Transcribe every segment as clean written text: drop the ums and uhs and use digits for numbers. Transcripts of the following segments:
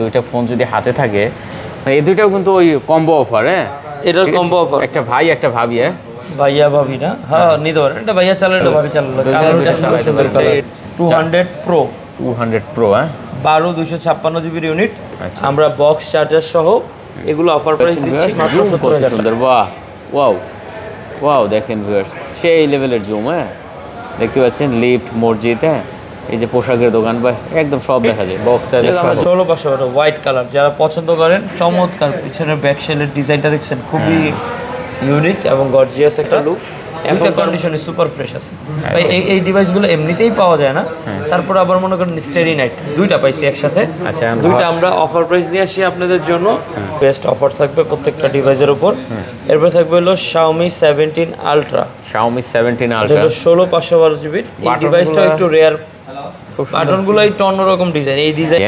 দুইটা ফোন যদি হাতে থাকে, এই দুইটাও কিন্তু ওই কম্বো অফার। হ্যাঁ, এটার কম্বো অফার। একটা ভাই একটা ভাবি। হ্যাঁ, ভাইয়া ভাবি না, হ্যাঁ নিতে পারেন। এটা ভাইয়া চালালে, এটা ভাবি চালালে। 200 প্রো 200 প্রো। হ্যাঁ, 12 256 জিবির ইউনিট। আচ্ছা, আমরা বক্স চার্জার সহ এগুলো অফার প্রাইস দিচ্ছি মাত্র 70,000 সুন্দর। বাহ, ওয়াও ওয়াও, দেখেন ভিউয়ার্স, সেই লেভেলের জুম। হ্যাঁ, দেখতে পাচ্ছেন লিফট, মসজিদ, হ্যাঁ, এই যে পোশাকের দোকান বা একদম সব দেখা যায়। বক্স চার্জার সহ 16,500 হোয়াইট কালার, যারা পছন্দ করেন। চমৎকার পিছনের ব্যাক শেলের ডিজাইনটা দেখছেন, খুবই ইউনিক এবং গর্জিয়াস একটা লুক। একটা কন্ডিশনে সুপার ফ্রেশ আছে ভাই। এই ডিভাইসগুলো এমনিতেই পাওয়া যায় না, তারপর আবার মনে করেন স্টেরি নাইট দুইটা পাইছি একসাথে। আচ্ছা, দুইটা আমরা অফার প্রাইস নিয়ে আসি আপনাদের জন্য। বেস্ট অফার থাকবে প্রত্যেকটা ডিভাইসের উপর। এরপর থাকবে হলো Xiaomi 17 Ultra। Xiaomi 17 Ultra 16,512 জিবির। এই ডিভাইসটা একটু রেয়ার, বাটনগুলো একটু অন্যরকম ডিজাইন। এই ডিজাইন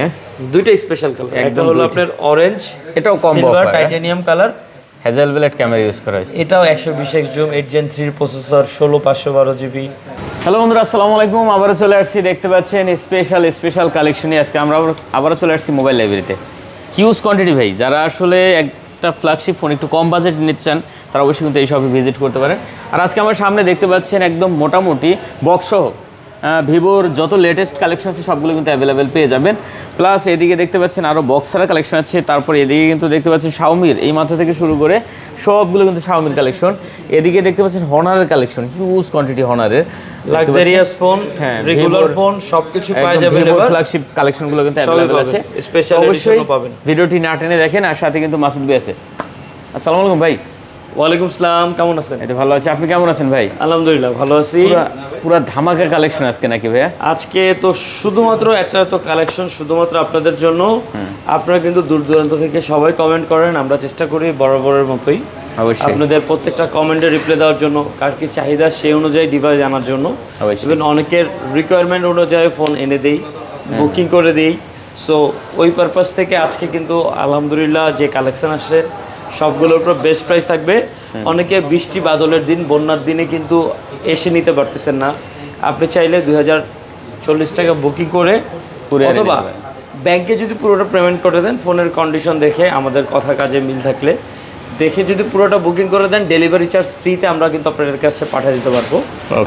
দুইটা স্পেশাল কালার, একটা হলো আপনার অরেঞ্জ, এটাও combo silver offer, titanium colour. Hasselblad camera use করা হয়েছে। এটাও 120x zoom, 8 Gen 3 processor, 16,512 GB. Hello বন্ধুরা, আসসালামু আলাইকুম। আবারও চলে আসছি, দেখতে পাচ্ছেন স্পেশাল কালেকশনে। আজকে আমরা আবারও চলে আসছি মোবাইল লাইব্রেরিতে। হিউজ কোয়ান্টিটি ভাই, যারা আসলে একটা ফ্ল্যাগশিপ ফোন একটু কম বাজেট নিচ্ছেন, তারা অবশ্যই কিন্তু এই শপে ভিজিট করতে পারেন। আর আজকে আমার সামনে দেখতে পাচ্ছেন একদম মোটামুটি বক্সসহ ভিভোর যত লেটেস্ট কালেকশন আছে সবগুলো কিন্তু অ্যাভেলেবেল পেয়ে যাবেন। প্লাস এদিকে দেখতে পাচ্ছেন আরও বক্সারা কালেকশন আছে। তারপর এদিকে কিন্তু দেখতে পাচ্ছেন শাওমির, এই মাথা থেকে শুরু করে সবগুলো কিন্তু শাওমির কালেকশন। এদিকে দেখতে পাচ্ছেন হনারের কালেকশন, হিউজ কোয়ান্টিটি হনারের লাক্সারিয়াস ফোন, হ্যাঁ, রেগুলার ফোন সবকিছু পাওয়া যাবে। ভিভোর ফ্ল্যাগশিপ কালেকশনগুলো কিন্তু অ্যাভেলেবেল আছে। স্পেশাল অবশ্যই এডিশনও পাবেন। ভিডিওটি না টেনে দেখেন। আর সাথে কিন্তু মাসুদ ভাই আছে। আসসালামু আলাইকুম ভাই। ওয়ালাইকুম আসসালাম, কেমন আছেন? এই তো ভালো আছি, আপনি কেমন আছেন ভাই? আলহামদুলিল্লাহ ভালো আছি। পুরা ধামাকা কালেকশন আজকে নাকি ভাইয়া? আজকে তো শুধুমাত্র একটা তো কালেকশন শুধুমাত্র আপনাদের জন্য। আপনারা কিন্তু দূর দূরান্ত থেকে সবাই কমেন্ট করেন, আমরা চেষ্টা করি বরাবরের মতোই অবশ্যই আপনাদের প্রত্যেকটা কমেন্টে রিপ্লাই দেওয়ার জন্য, কার কি চাহিদা সেই অনুযায়ী ডিভাইস আনার জন্য। অবশ্যই অনেকের রিকোয়ারমেন্ট অনুযায়ী ফোন এনে দেই, বুকিং করে দিই। সো ওই পারপাস থেকে আজকে কিন্তু আলহামদুলিল্লাহ যে কালেকশন আসছে সবগুলোর উপর বেস্ট প্রাইস থাকবে। অনেকে বৃষ্টি বাদলের দিন, বন্যার দিনে কিন্তু এসে নিতে পারতেছেন না। আপনি চাইলে 2040 টাকা বুকিং করে অথবা ব্যাংকে যদি পুরোটা পেমেন্ট করে দেন, ফোনের কন্ডিশন দেখে আমাদের কথা কাজে মিল থাকলে দেখে যদি পুরোটা বুকিং করে দেন, ডেলিভারি চার্জ ফ্রিতে আমরা কিন্তু আপনাদের কাছে পাঠিয়ে দিতে পারবো।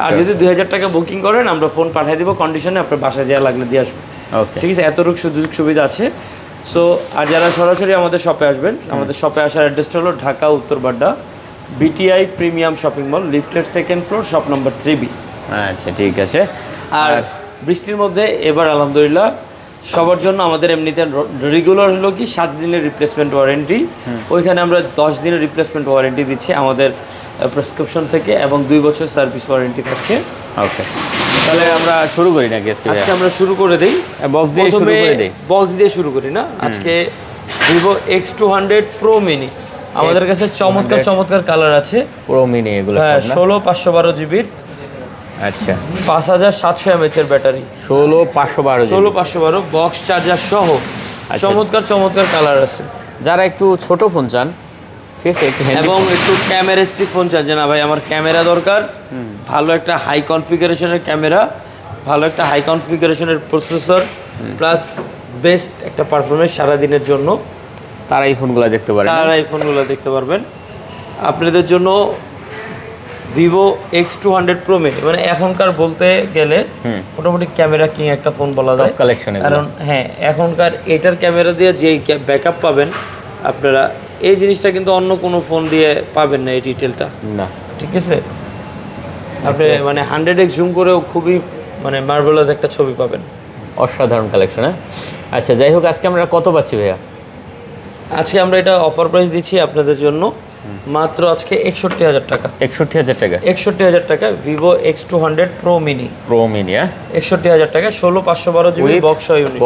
আর যদি 2000 টাকা বুকিং করেন, আমরা ফোন পাঠিয়ে দিব কন্ডিশনে, আপনার বাসায় যাওয়া লাগলে দিয়ে আসবো। ঠিক আছে, এতটুকু সুযোগ সুবিধা আছে। সো আর যারা সরাসরি আমাদের শপে আসবেন, আমাদের শপে আসার অ্যাড্রেসটা হলো Dhaka Uttar Badda BTI premium shopping mall, lifted 2nd floor, shop number 3B। আচ্ছা, ঠিক আছে। আর বৃষ্টির মধ্যে এবার আলহামদুলিল্লাহ সবার জন্য আমাদের এমনিতে রেগুলার হলো কি 7 দিনের রিপ্লেসমেন্ট ওয়ারেন্টি, ওইখানে আমরা 10 দিনের রিপ্লেসমেন্ট ওয়ারেন্টি দিচ্ছি আমাদের প্রেসক্রিপশন থেকে, এবং 2 বছর সার্ভিস ওয়ারেন্টি থাকছে। ওকে, তাহলে আমরা শুরু করি নাকি আজকে? আজকে আমরা শুরু করে দিই, বক্স দিয়ে শুরু করে দিই। বক্স দিয়ে শুরু করি না আজকে। ভিভো X200 প্রো মিনি আমাদের কাছে চমৎকার কালার আছে। প্রো মিনি এগুলো হ্যাঁ, 16,512 জিবির। আচ্ছা, 5700 mAh এর ব্যাটারি, 16,512 বক্স চার্জার সহ চমৎকার কালার আছে। যারা একটু ছোট ফোন চান, ঠিক আছে, এবং একটু ক্যামেরাস্টিক ফোন চান, যে না ভাই আমার ক্যামেরা দরকার, ভালো একটা হাই কনফিগারেশনের ক্যামেরা, ভালো একটা হাই কনফিগারেশনের প্রসেসর, প্লাস বেস্ট একটা পারফরমেন্স সারাদিনের জন্য, তারা এই ফোনগুলো দেখতে পারবেন। আপনাদের জন্য ভিভো X200 প্রো মিনি মানে এখনকার বলতে গেলে মোটামুটি ক্যামেরা কিং একটা ফোন বলা যায়। কারণ হ্যাঁ, এখনকার এটার ক্যামেরা দিয়ে যে ব্যাকআপ পাবেন আপনারা, এই জিনিসটা কিন্তু অন্য কোনো ফোন দিয়ে পাবেন না, এই ডিটেলটা না। ঠিক আছে, আপনি মানে 100x জুম করেও খুবই মানে মার্ভেলাস একটা ছবি পাবেন। অসাধারণ কালেকশন। হ্যাঁ, আচ্ছা, যাই হোক, আজকে আমরা কত পাচ্ছি ভাইয়া? আজকে আমরা এটা অফার প্রাইস দিচ্ছি আপনাদের জন্য মাত্র আজকে 61,000 টাকা। 61,000 টাকা? 61,000 টাকা ভিভো X200 প্রো মিনি। হ্যাঁ, 61,000 টাকা, 16,512 GB box unit,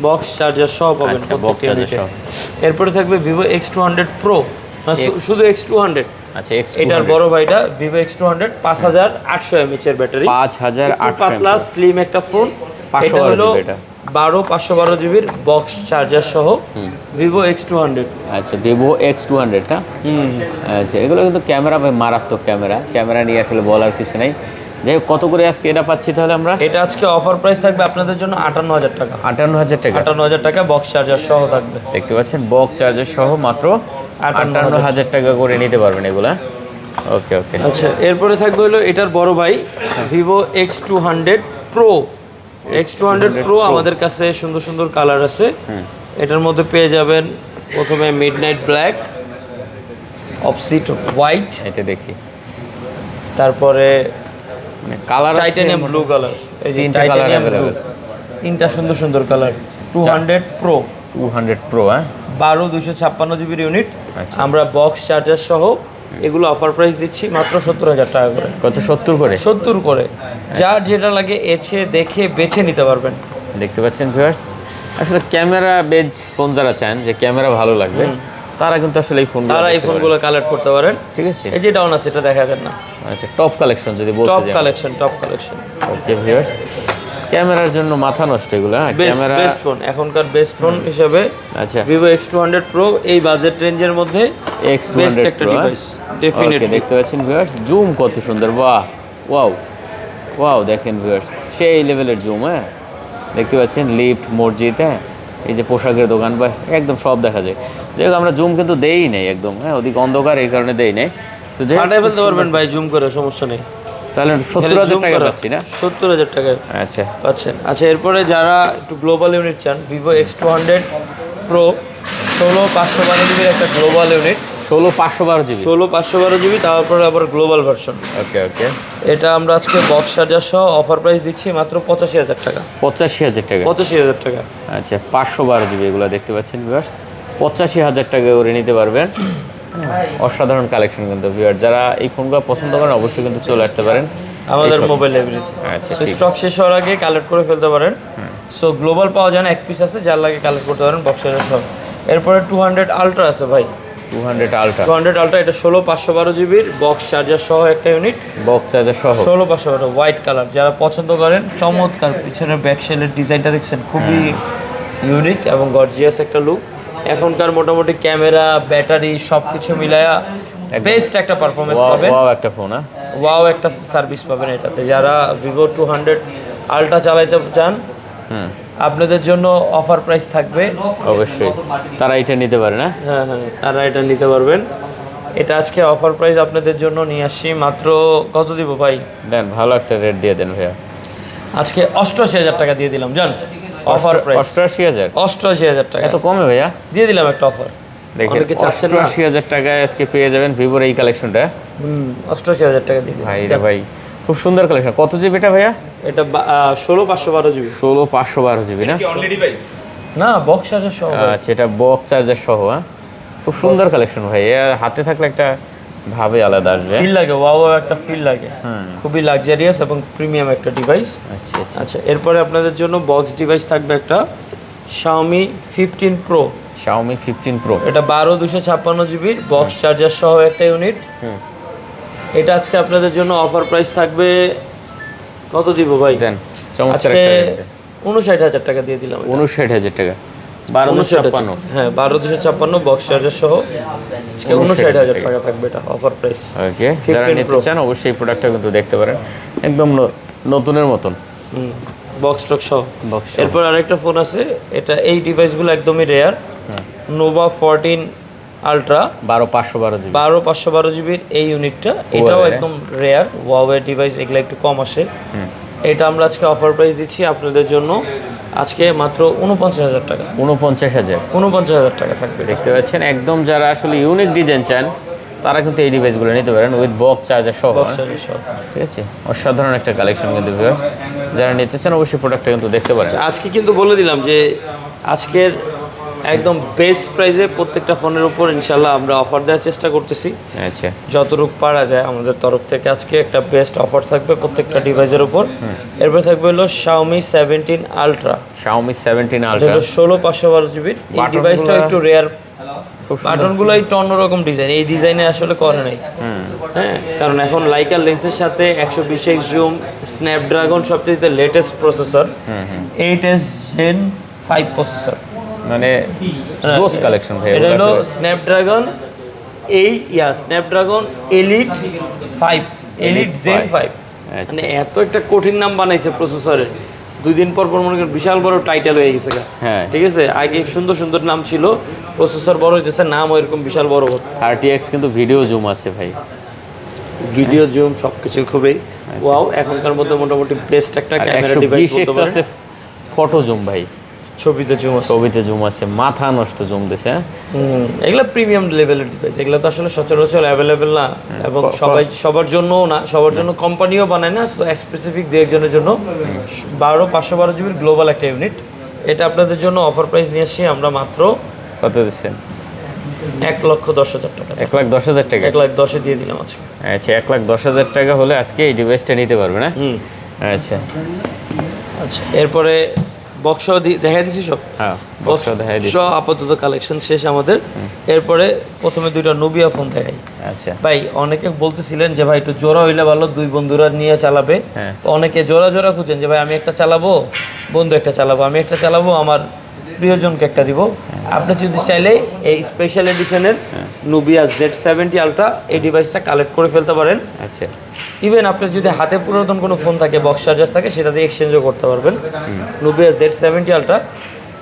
box charger সহ পাবেন প্রত্যেকটা ইউনিটে। এরপরে থাকবে ভিভো X200 প্রো, শুধু X200। আচ্ছা, এটার বড় ভাইটা ভিভো X200, 5800 mAh এর ব্যাটারি, 5800 পাতলা স্লিম একটা ফোন। এটা হলো 512 জিবির বক্স চার্জার সহ ভিভো X200। আচ্ছা, ভিভো X200 টা। আচ্ছা, এগুলো কিন্তু ক্যামেরা ভাই মারাত্মক ক্যামেরা নিয়ে আসলে বলার কিছু নেই। যাই হোক, কত করে আজকে এটা পাচ্ছি তাহলে আমরা? এটা আজকে অফার প্রাইস থাকবে আপনাদের জন্য 58,000 টাকা। 58,000 টাকা। 58,000 টাকা বক্স চার্জার সহ থাকবে। দেখতে পাচ্ছেন বক্স চার্জার সহ মাত্র 58,000 টাকা করে নিতে পারবেন এগুলা। ওকে ওকে। আচ্ছা, এরপরে থাকবে হলো এটার বড় ভাই Vivo X200 Pro। X200 Pro আমাদের কাছে সুন্দর সুন্দর কালার আছে। এটার মধ্যে পেয়ে যাবেন প্রথমে মিডনাইট ব্ল্যাক, অফসিট হোয়াইট, এটা দেখি, তারপরে কালার টাইটানিয়াম ব্লু কালার। এই যে তিনটা কালার টাইটানিয়াম ব্লু, अवेलेबल, তিনটা সুন্দর সুন্দর কালার। 200 Pro 200 Pro, হ্যাঁ 12 256 জিবির ইউনিট। আচ্ছা। আমরা বক্স চার্জার সহ এগুলো অফার প্রাইস দিচ্ছি মাত্র 70,000 টাকা করে। কত? 70 করে? 70 করে, যার যেটা লাগে এসে দেখে বেছে নিতে পারবেন। দেখতে পাচ্ছেন ভিউয়ার্স, আসলে ক্যামেরা বেজ ফোন যারা চান যে ক্যামেরা ভালো লাগবে, তারা কিন্তু আসলে এই ফোনগুলো তারা এই ফোনগুলো কালেক্ট করতে পারেন। ঠিক আছে। এই যে ডাউন আছে এটা দেখা যান না। আচ্ছা, টপ কালেকশন যদি বলতে টপ যাই। Collection, top collection. Okay viewers, ক্যামেরার জন্য মাথা নষ্ট এগুলো, হ্যাঁ ক্যামেরা বেস্ট ফোন, এখনকার বেস্ট ফোন হিসেবে আচ্ছা ভিভো X200 Pro এই বাজেট রেঞ্জের মধ্যে বেস্ট X200 একটা Pro, ডিভাইস ওকে। ডেফিনেটলি। দেখতে পাচ্ছেন ভিউয়ার্স, জুম কত সুন্দর, বাহ ওয়াও ওয়াও, দেখেন ভিউয়ার্স সেই লেভেলের জুম, হ্যাঁ দেখতে পাচ্ছেন লিফট, মসজিদ, হ্যাঁ এই যে পোশাকের দোকান বা একদম সব দেখা যায়। যাই হোক, আমরা জুম কিন্তু দেই নাই একদম, হ্যাঁ ওদিকে অন্ধকার এই কারণে দেই নাই। তো যাই হোক, ফাটাই ফেলতে পারবেন ভাই জুম করে, সমস্যা নেই। তাহলে 70,000 টাকা পাচ্ছি না? 70,000 টাকায় আচ্ছা পাচ্ছেন। আচ্ছা, এরপরে যারা একটু গ্লোবাল ইউনিট চান, ভিভো X200 Pro 16 512 জিবির একটা গ্লোবাল ইউনিট। 16 512 জিবি? 16 512 জিবি, তারপরে আবার গ্লোবাল ভার্সন। ওকে ওকে। এটা আমরা আজকে বক্স চার্জার সহ অফার প্রাইস দিচ্ছি মাত্র 85,000 টাকা। 85,000 টাকা? 85,000 টাকা। আচ্ছা, 512 জিবি এগুলো দেখতে পাচ্ছেন ভিউয়ার্স, 85,000 টাকা করে নিতে পারবেন। অসাধারণ কালেকশন কিন্তু ভিউয়ার, যারা এই ফোনগুলো পছন্দ করেন অবশ্যই কিন্তু চলে আসতে পারেন আমাদের মোবাইল লাইব্রেরি। আচ্ছা, স্টক শেষ হওয়ার আগে কালেক্ট করে ফেলতে পারেন। সো গ্লোবাল পাওয়া যায় না, এক পিস আছে, যার লাগে কালেক্ট করতে পারেন বক্স চার্জার সহ। এরপরে 200 আলট্রা আছে ভাই। 200 আলট্রা? 200 আলট্রা এটা 16 512 জিবির বক্স চার্জার সহ একটা ইউনিট। বক্স চার্জার সহ 16 512 হোয়াইট কালার, যারা পছন্দ করেন। চমৎকার পিছনের ব্যাক শেলের ডিজাইনটা দেখছেন, খুবই ইউনিক এবং গর্জিয়াস একটা লুক। এখনকার মোটামুটি ক্যামেরা, ব্যাটারি সব কিছু মিলায়া বেস্ট একটা পারফরমেন্স পাবেন। ওয়াও একটা ফোন, হ্যাঁ ওয়াও একটা সার্ভিস পাবেন এটাতে। যারা ভিভো 200 আলট্রা চালাইতে চান, আপনাদের জন্য অফার প্রাইস থাকবে, অবশ্যই তারা এটা নিতে পারে না? হ্যাঁ হ্যাঁ, তারা এটা নিতে পারবেন। এটা আজকে অফার প্রাইস আপনাদের জন্য নিয়ে আসছি মাত্র, কত দিব ভাই? দেন ভালো একটা রেট দিয়ে দেন ভাইয়া। আজকে 88,000 টাকা দিয়ে দিলাম জান, অফার প্রাইস 88,000? 88,000 টাকা এত কমে ভাইয়া? দিয়ে দিলাম একটা অফার। দেখেন অনেকে চাচ্ছেন না। 88,000 টাকায় আজকে পেয়ে যাবেন ভিভোর এই কালেকশনটা। 88,000 টাকা দিয়ে দিলাম। ভাই রে ভাই, খুব সুন্দর কালেকশন। কত জিবি এটা ভাইয়া? এটা 16 512 জিবি। 16 512 জিবি না? না, বক্স চার্জার সহ। আচ্ছা, এটা বক্স চার্জার সহ, হ্যাঁ খুব সুন্দর কালেকশন ভাই। হাতে থাকলে একটা ভাবে আলাদা আসবে, ফিল লাগে, ওয়াও একটা ফিল লাগে। খুবই লাক্সারিয়াস এবং প্রিমিয়াম একটা ডিভাইস। আচ্ছা আচ্ছা। আচ্ছা, এরপরে আপনাদের জন্য বক্স ডিভাইস থাকবে একটা Xiaomi 15 Pro। Xiaomi 15 Pro, এটা 12 256 জিবির বক্স চার্জার সহ একটা ইউনিট। এটা আজকে আপনাদের জন্য অফার প্রাইস থাকবে, কত দিব ভাই? দেন চমৎকার আজকে একটা rate দেন। 59,000 টাকা দিয়ে দিলাম। 59,000 টাকা? 1256? হ্যাঁ, 12 256 বক্স চার্জার সহ আজকে 59,000 টাকা থাকবে এটা অফার প্রাইস। ওকে, যারা 15 নিতে Pro। চান অবশ্যই এই প্রোডাক্টটা কিন্তু দেখতে পারেন, একদম নতুনের মতন বক্স স্টক সহ। বক্স। এরপর আরেকটা ফোন আছে, এটা এই ডিভাইসগুলো একদমই রেয়ার। Nova 14 ultra 12 512 GB? 12 512 জিবির এই ইউনিটটা, এটাও একদম রেয়ার। ওয়াওয়ের ডিভাইস এগুলো একটু কম আসে। এটা আমরা আজকে অফার প্রাইস দিচ্ছি আপনাদের জন্য আজকে মাত্র 49,000 টাকা। 49,000? 49,000 টাকা থাকবে। দেখতে পাচ্ছেন, একদম যারা আসলে ইউনিক ডিজাইন চান তারা কিন্তু এই ডিভাইসগুলো নিতে পারেন উইথ বক্স চার্জার সহ। বক্স চার্জার সহ, ঠিক আছে, অসাধারণ একটা কালেকশন কিন্তু ভিউয়ার্স, যারা নিতে চান অবশ্যই প্রোডাক্টটা কিন্তু দেখতে পারেন। আজকে কিন্তু বলে দিলাম যে আজকের একদম বেস্ট প্রাইসে প্রত্যেকটা ফোনের উপর ইনশাল্লাহ আমরা অফার দেওয়ার চেষ্টা করতেছি। আচ্ছা, যতটুকু পারা যায় আমাদের তরফ থেকে আজকে একটা বেস্ট অফার থাকবে প্রত্যেকটা ডিভাইসের উপর। এরপর থাকবে হলো Xiaomi 17 আলট্রা। Xiaomi 17 আলট্রা 16 512 জিবির। এই ডিভাইসটা একটু রেয়ার, বাটনগুলো একটু অন্যরকম ডিজাইন, এই ডিজাইনে আসলে করে নাই। হ্যাঁ, কারণ এখন লাইকার লেন্সের সাথে 120x জুম, স্ন্যাপড্রাগন সবচেয়ে latest processor, 8s Gen 5 processor, মানে জোস কালেকশন ভাই। এটা হলো Snapdragon Snapdragon elite 5, elite Gen 5। মানে এত একটা কঠিন নাম বানাইছে প্রসেসরের, 2 দিন পর পর মনে করেন বিশাল বড় টাইটেল হয়ে গেছে। হ্যাঁ ঠিক আছে, আগে সুন্দর সুন্দর নাম ছিল, প্রসেসর বড় হইতেছে, নাম ওইরকম বিশাল বড় বড়। 30x কিন্তু ভিডিও জুম আছে ভাই, ভিডিও জুম সবকিছু খুবই ওয়াও। এখনকার মধ্যে মোটামুটি বেস্ট একটা ক্যামেরা ডিভাইস বলতে 120x আছে ফটো জুম ভাই, ছবিতে জুম আছে, ছবিতে জুম আছে, মাথা নষ্ট জুম দিছে। এগুলা প্রিমিয়াম লেভেলের ডিভাইস, এগুলো তো আসলে সচরাচর অ্যাভেলেবেল না, এবং সবার জন্যও না, সবার জন্য কোম্পানিও বানায় না, স্পেসিফিক দু একজনের জন্য। 512 জিবির গ্লোবাল একটা ইউনিট, এটা আপনাদের জন্য অফার প্রাইস নিয়ে আসি আমরা মাত্র কত দিচ্ছেন? 1,10,000 টাকা। 1,10,000 টাকা? 1,10,000 দিয়ে দিলাম আজকে। আচ্ছা, 1,10,000 টাকা হলে আজকে এই ডিভাইসটা নিতে পারবে না? আচ্ছা আচ্ছা, এরপরে বক্স দেখা দিছি সব। হ্যাঁ, বক্স দেখাই দিচ্ছি। সব আপাতত কালেকশন শেষ আমাদের। এরপরে প্রথমে 2টা নোবিয়া ফোন দেখাই। আচ্ছা ভাই অনেকে বলতেছিলেন যে ভাই একটু জোড়া হইলে ভালো, 2 বন্ধুরা নিয়ে চালাবে। হ্যাঁ। অনেকে জোড়া জোড়া খুঁজেন যে ভাই আমি একটা চালাবো, বন্ধু একটা চালাবো, আমি একটা চালাবো, আমার প্রিয়জনকে একটা দিব। আপনি যদি চাইলে এই স্পেশাল এডিশনের নুবিয়া Z70 আলট্রা এই ডিভাইসটা কালেক্ট করে ফেলতে পারেন। আচ্ছা, ইভেন আপনার যদি হাতে পুরাতন কোনো ফোন থাকে, বক্স চার্জার থাকে, সেটা দিয়ে এক্সচেঞ্জও করতে পারবেন। নুবিয়া Z70 আলট্রা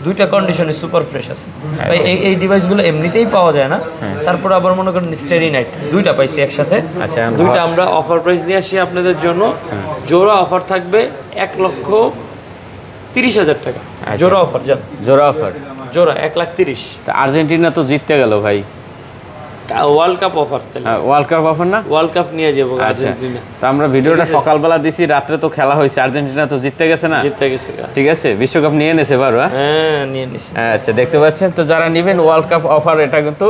2টা কন্ডিশনে সুপার ফ্রেশ আছে ভাই। এই ডিভাইসগুলো এমনিতেই পাওয়া যায় না, তারপর আবার মনে করেন স্টেরি নাইট 2টা পাইছি একসাথে। আচ্ছা, 2টা আমরা অফার প্রাইস নিয়ে আসি আপনাদের জন্য। জোড়া অফার থাকবে 1,30,000 টাকা। জোড়া অফার যান, জোড়া অফার, জোড়া 1,30,000। তা আর্জেন্টিনা তো জিততে গেল ভাই, world cup offer, world cup offer না? ওয়ার্ল্ড কাপ নিয়ে যাবো আচ্ছা, আর্জেন্টিনা। তো আমরা ভিডিওটা সকালবেলা দিছি, রাত্রে তো খেলা হয়েছে, আর্জেন্টিনা তো জিততে গেছে না? জিতে গেছে। ঠিক আছে, বিশ্বকাপ নিয়ে নেছে এবার। হ্যাঁ, নিয়ে নিছি। আচ্ছা, দেখতে পাচ্ছেন তো, যারা নেবেন ওয়ার্ল্ড কাপ অফার, এটা কিন্তু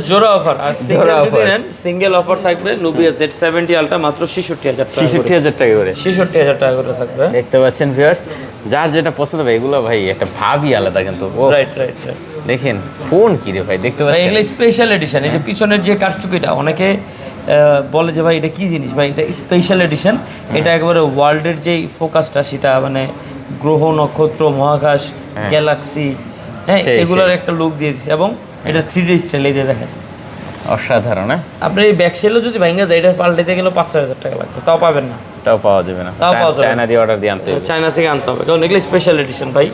জোড়া অফার। আর জোড়া offer। সিঙ্গেল অফার থাকবে নুবিয়া Z70 আলট্রা মাত্র 66,000 টাকা। 66,000 টাকা করে, 66,000 টাকা করে থাকবে। দেখতে পাচ্ছেন ভিউয়ার্স, যার যেটা পছন্দ হবে, এগুলো ভাই একটা ভাবই আলাদা কিন্তু। ও রাইট রাইট রাইট। দেখেন ফোন কি রে ভাই, দেখতে ভাই পাচ্ছেন এগুলো স্পেশাল এডিশন। এই যে পিছনের যে কারচুপিটা, অনেকে বলে যে ভাই এটা কি জিনিস, ভাই এটা স্পেশাল এডিশন। এটা একেবারে ওয়ার্ল্ডের যেই ফোকাসটা, সেটা মানে গ্রহ, নক্ষত্র, মহাকাশ, গ্যালাক্সি, হ্যাঁ, এগুলোর একটা লুক দিয়ে দিচ্ছে। এবং এটা 3D স্টাইল, এই যে দেখেন, অসাধারণ। হ্যাঁ, আপনার এই ব্যাক সেলও যদি ভেঙে যায়, এটা পাল্টাতে গেলে 5,000 টাকা লাগবে, তাও পাবেন না। তাও পাওয়া যাবে না, তাও পাওয়া যাবে না। চায়না দিয়ে অর্ডার দিয়ে আনতে হবে, চায়না থেকে আনতে হবে, কারণ এগুলো স্পেশাল এডিশন ভাই।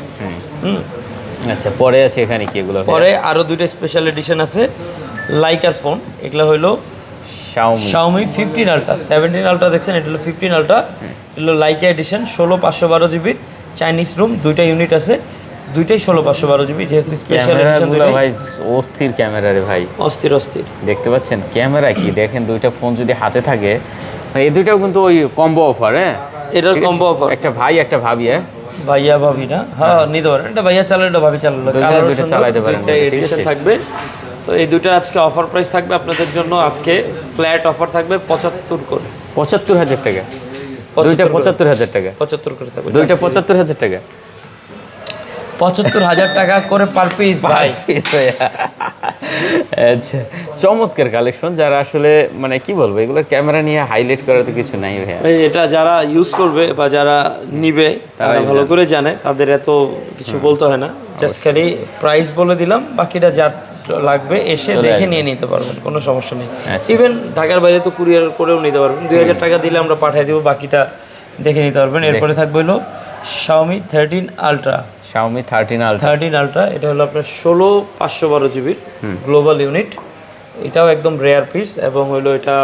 আচ্ছা, পরে আছে এখানে কি এগুলো? পরে আরো 2টা স্পেশাল এডিশন আছে লাইকার ফোন। এগুলো হলো Xiaomi 15 আলট্রা। 17 আলট্রা দেখছেন, এটা হলো 15 আলট্রা। এটা হলো Laika addition, 16/512 GB Chinese room, 2টা ইউনিট আছে, 2টাই 16/512 জিবি। যেহেতু স্পেশাল এডিশন ভাই, অস্থির ক্যামেরা রে ভাই, অস্থির অস্থির। দেখতে পাচ্ছেন ক্যামেরা কি, দেখেন 2টা ফোন যদি হাতে থাকে, এই 2টাও কিন্তু ওই কম্বো অফার। হ্যাঁ, এটার কম্বো অফার, একটা ভাই একটা ভাবি। হ্যাঁ, ভাইয়া ভাবি না, হ্যাঁ নিতে পারেন। এটা ভাইয়া চালালে, এটা ভাবি চালালে, দুইটা চালাতে পারেন, ঠিক আছে। থাকবে তো এই 2টা আজকে অফার প্রাইস থাকবে আপনাদের জন্য। আজকে ফ্ল্যাট অফার থাকবে 75 করে, 75,000 টাকা। 2টা 75,000 টাকা, 75 করে থাকবে। 2টা 75,000 টাকা, 75,000 টাকা করে পার পিস ভাই। আচ্ছা, চমৎকার কালেকশন। যারা আসলে মানে কি বলবো, এগুলো ক্যামেরা নিয়ে হাইলাইট করার তো কিছু নাই ভাই। এটা যারা ইউজ করবে বা যারা নিবে, তারা ভালো করে জানে, তাদের এত কিছু বলতে হয় না। জাস্ট খালি প্রাইস বলে দিলাম, বাকিটা যা লাগবে এসে দেখে নিয়ে নিতে পারবেন, কোনো সমস্যা নেই। ইভেন ঢাকার বাইরে তো কুরিয়ার করেও নিতে পারবেন। 2,000 টাকা দিলে আমরা পাঠিয়ে দেবো, বাকিটা দেখে নিতে পারবেন। এরপরে থাকবে হলো Xiaomi 13 আলট্রা। Xiaomi 13 আলট্রা, এটা হলো আপনার 16/512 জিবির গ্লোবাল ইউনিট। এটাও একদম রেয়ার পিস, এবং হলো এটা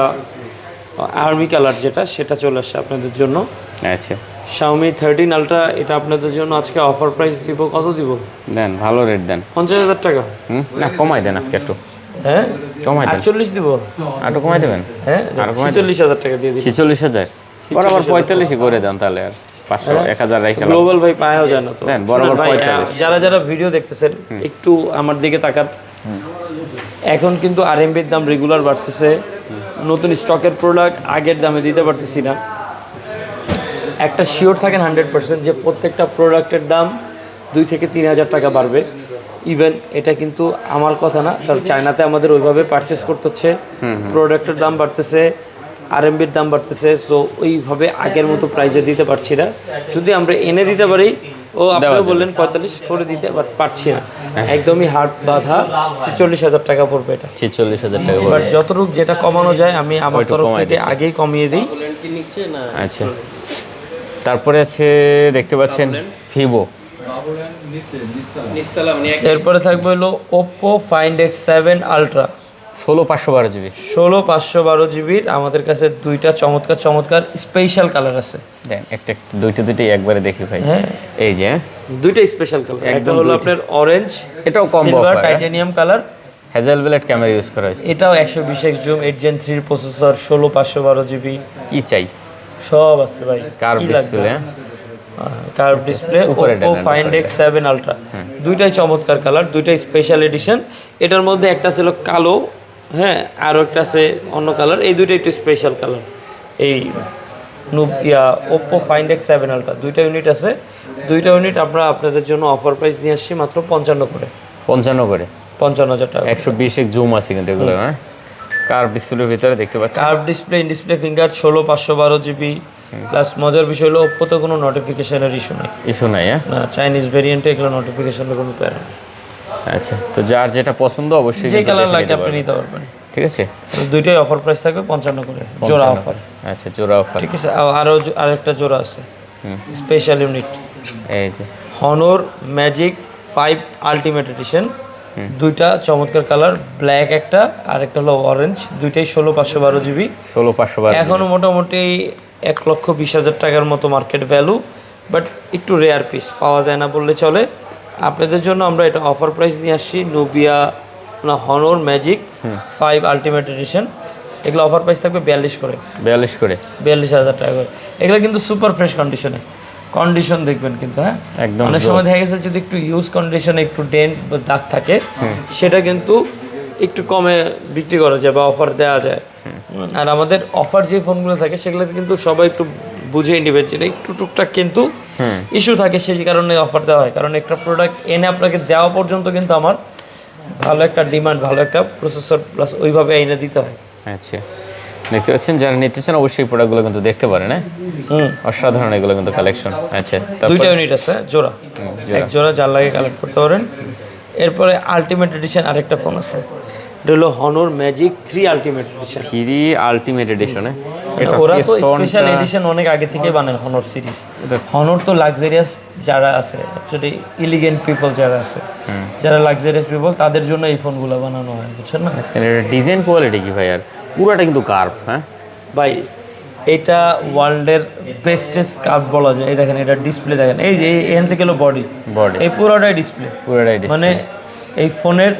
আর্মি কালার, যেটা সেটা চলে আসছে আপনাদের জন্য। আচ্ছা, Xiaomi 13 আলট্রা, এটা আপনাদের জন্য আজকে অফার প্রাইস দিব। কত দিব? দেন, ভালো রেট দেন। 50,000 টাকা। না, কমাই দেন আজকে একটু। হ্যাঁ, কমাই দেন, 48 দিব। একটু কমাই দেবেন। হ্যাঁ, 46,000 টাকা দিয়ে দিচ্ছি। 46,000 বরাবর 45 করে দেন তাহলে, আর 500 1000 রাখলাম। গ্লোবাল ভাই পাওয়া যায় না তো। দেন, বরাবর 45। যারা যারা ভিডিও দেখতেছেন একটু আমার দিকে তাকান। এখন কিন্তু আরএমবির দাম রেগুলার বাড়তেছে, নতুন স্টকের প্রোডাক্ট আগের দামে দিতে পারতেছি না। একটা শিওর থাকেন 100% যে প্রত্যেকটা প্রোডাক্টের দাম 2 থেকে 3,000 টাকা বাড়বে। ইভেন এটা কিন্তু আমার কথা না, কারণ চায়নাতে আমাদের ওইভাবে পারচেস করতে হচ্ছে, প্রোডাক্টের দাম বাড়তেছে, আরএমবির দাম বাড়তেছে। সো ওইভাবে আগের মতো প্রাইসে দিতে পারছি না। যদি আমরা এনে দিতে পারি ও আপনি বললেন 45 করে দিতে, বাট পারছি না, একদমই হাত বাঁধা। 46,000 টাকা পড়বে এটা। 46,000 টাকা বাট যতটুকু যেটা কমানো যায় আমি আমার তরফ থেকে আগেই কমিয়ে দিই। আচ্ছা, তারপরে আছে দেখতে পাচ্ছেন ভিভো। এরপরে থাকবে হলো Oppo find X7 ultra 16,512 GB. 16,512 জিবির আমাদের কাছে দুইটা চমৎকার চমৎকার স্পেশাল কালার আছে। দেন একটা দুইটাই একবারে দেখি ভাই। হ্যাঁ, এই যে দুইটা স্পেশাল কালার, একটা হলো আপনার অরেঞ্জ, এটাও combo silver titanium colour. Hasselblad camera use করা হয়েছে। এটাও 120x zoom, 8 Gen 3 processor, 16,512 GB. কি চাই, সব আছে ভাই। Curve display, curve display, Oppo find X7 ultra, দুইটাই চমৎকার কালার, দুইটাই স্পেশাল এডিশন। এটার মধ্যে একটা ছিল কালো, হ্যাঁ, আরও একটা আছে অন্য কালার, এই দুইটা একটু স্পেশাল কালার। এই ওপ্পো ফাইন্ড X7 আলট্রা দুইটা ইউনিট আছে, দুইটা ইউনিট আমরা আপনাদের জন্য অফার প্রাইস নিয়ে আসছি মাত্র 55 করে। 55 করে, 55,000 টাকা। 120 জুম আছে কিন্তু এগুলো, হ্যাঁ, কার্ভ ডিসপ্লের ভিতরে দেখতে পাচ্ছেন। Curve display, in display finger, 16,512 GB. Plus মজার বিষয় হলো ওপ্পোতে কোনো নোটিফিকেশনের ইস্যু নেই। ইস্যু নাই, হ্যাঁ, না, চাইনিজ ভেরিয়েন্টে এগুলো নোটিফিকেশনের কোনো প্যারা নেই। আচ্ছা, তো যার যেটা পছন্দ অবশ্যই যে কালার লাগে আপনি নিতে পারবেন। ঠিক আছে, দুইটাই অফার প্রাইস থাকবে 55 করে, জোড়া অফার। আচ্ছা, জোড়া অফার। ঠিক আছে, আরেকটা জোড়া আছে স্পেশাল ইউনিট, এই যে হনর ম্যাজিক 5 আলটিমেট এডিশন। দুইটা চমৎকার কালার, ব্ল্যাক একটা আর একটা হলো অরেঞ্জ, দুইটাই 16,512 জিবি। 16,512 এখনও মোটামুটি 1,20,000 টাকার মতো মার্কেট ভ্যালু, বাট একটু রেয়ার পিস, পাওয়া যায় না বললে চলে। আপনাদের জন্য আমরা এটা অফার প্রাইস নিয়ে আসছি, নোবিয়া না হনর ম্যাজিক 5 আলটিমেট এডিশন। এগুলো অফার প্রাইস থাকবে 42 করে, 42,000 টাকা করে। এগুলো কিন্তু সুপার ফ্রেশ কন্ডিশনে, কন্ডিশন দেখবেন কিন্তু, হ্যাঁ, একদম। অনেক সময় দেখা গেছে যদি একটু ইউজ কন্ডিশনে একটু ডেন্ট বা দাগ থাকে, সেটা কিন্তু একটু কমে বিক্রি করা যায় বা অফার দেওয়া যায়। আর আমাদের অফার যে ফোনগুলো থাকে সেগুলোতে কিন্তু সবাই একটু বুঝে নেবেন, যেটা একটু টুকটাক কিন্তু ইস্যু থাকে, সেই কারণে অফার দেওয়া হয়। কারণ একটা প্রোডাক্ট এনে আপনাকে দেওয়া পর্যন্ত কিন্তু আমার ভালো একটা ডিমান্ড, ভালো একটা প্রসেসর প্লাস ওইভাবে এনে দিতে হয়। আচ্ছা, দেখতে পাচ্ছেন, যারা নিতে চান অবশ্যই প্রোডাক্টগুলো কিন্তু দেখতে পারেন, হ্যাঁ, অসাধারণ এগুলো কিন্তু কালেকশন। আচ্ছা, দুইটা ইউনিট আছে, জোড়া, এক জোড়া, যার লাগে কালেক্ট করতে পারেন। এরপরে আলটিমেট এডিশন আরেকটা ফোন আছে, এটা হলো Honor magic 3 ultimate edition. 3 ultimate এডিশনে ওরা তো স্পেশাল এডিশন অনেক আগে থেকে বানায় হনর সিরিজ। হনর তো লাক্সারিয়াস যারা আছে, অ্যাকচুয়ালি এলিগেন্ট পিপল যারা আছে, যারা লাক্সারিয়াস পিপল, তাদের জন্য এই ফোনগুলো বানানো হয়, বুঝছেন না? ডিজাইন কোয়ালিটি কি ভাই, আর পুরোটা কিন্তু কার্ভ, হ্যাঁ ভাই, এটা ওয়ার্ল্ডের বেস্টেস্ট কার্ভ বলা যায়। এই দেখেন, এটা ডিসপ্লে দেখেন, এই যে এখান থেকে হলো বডি, এই পুরোটাই ডিসপ্লে, মানে এই ফোনের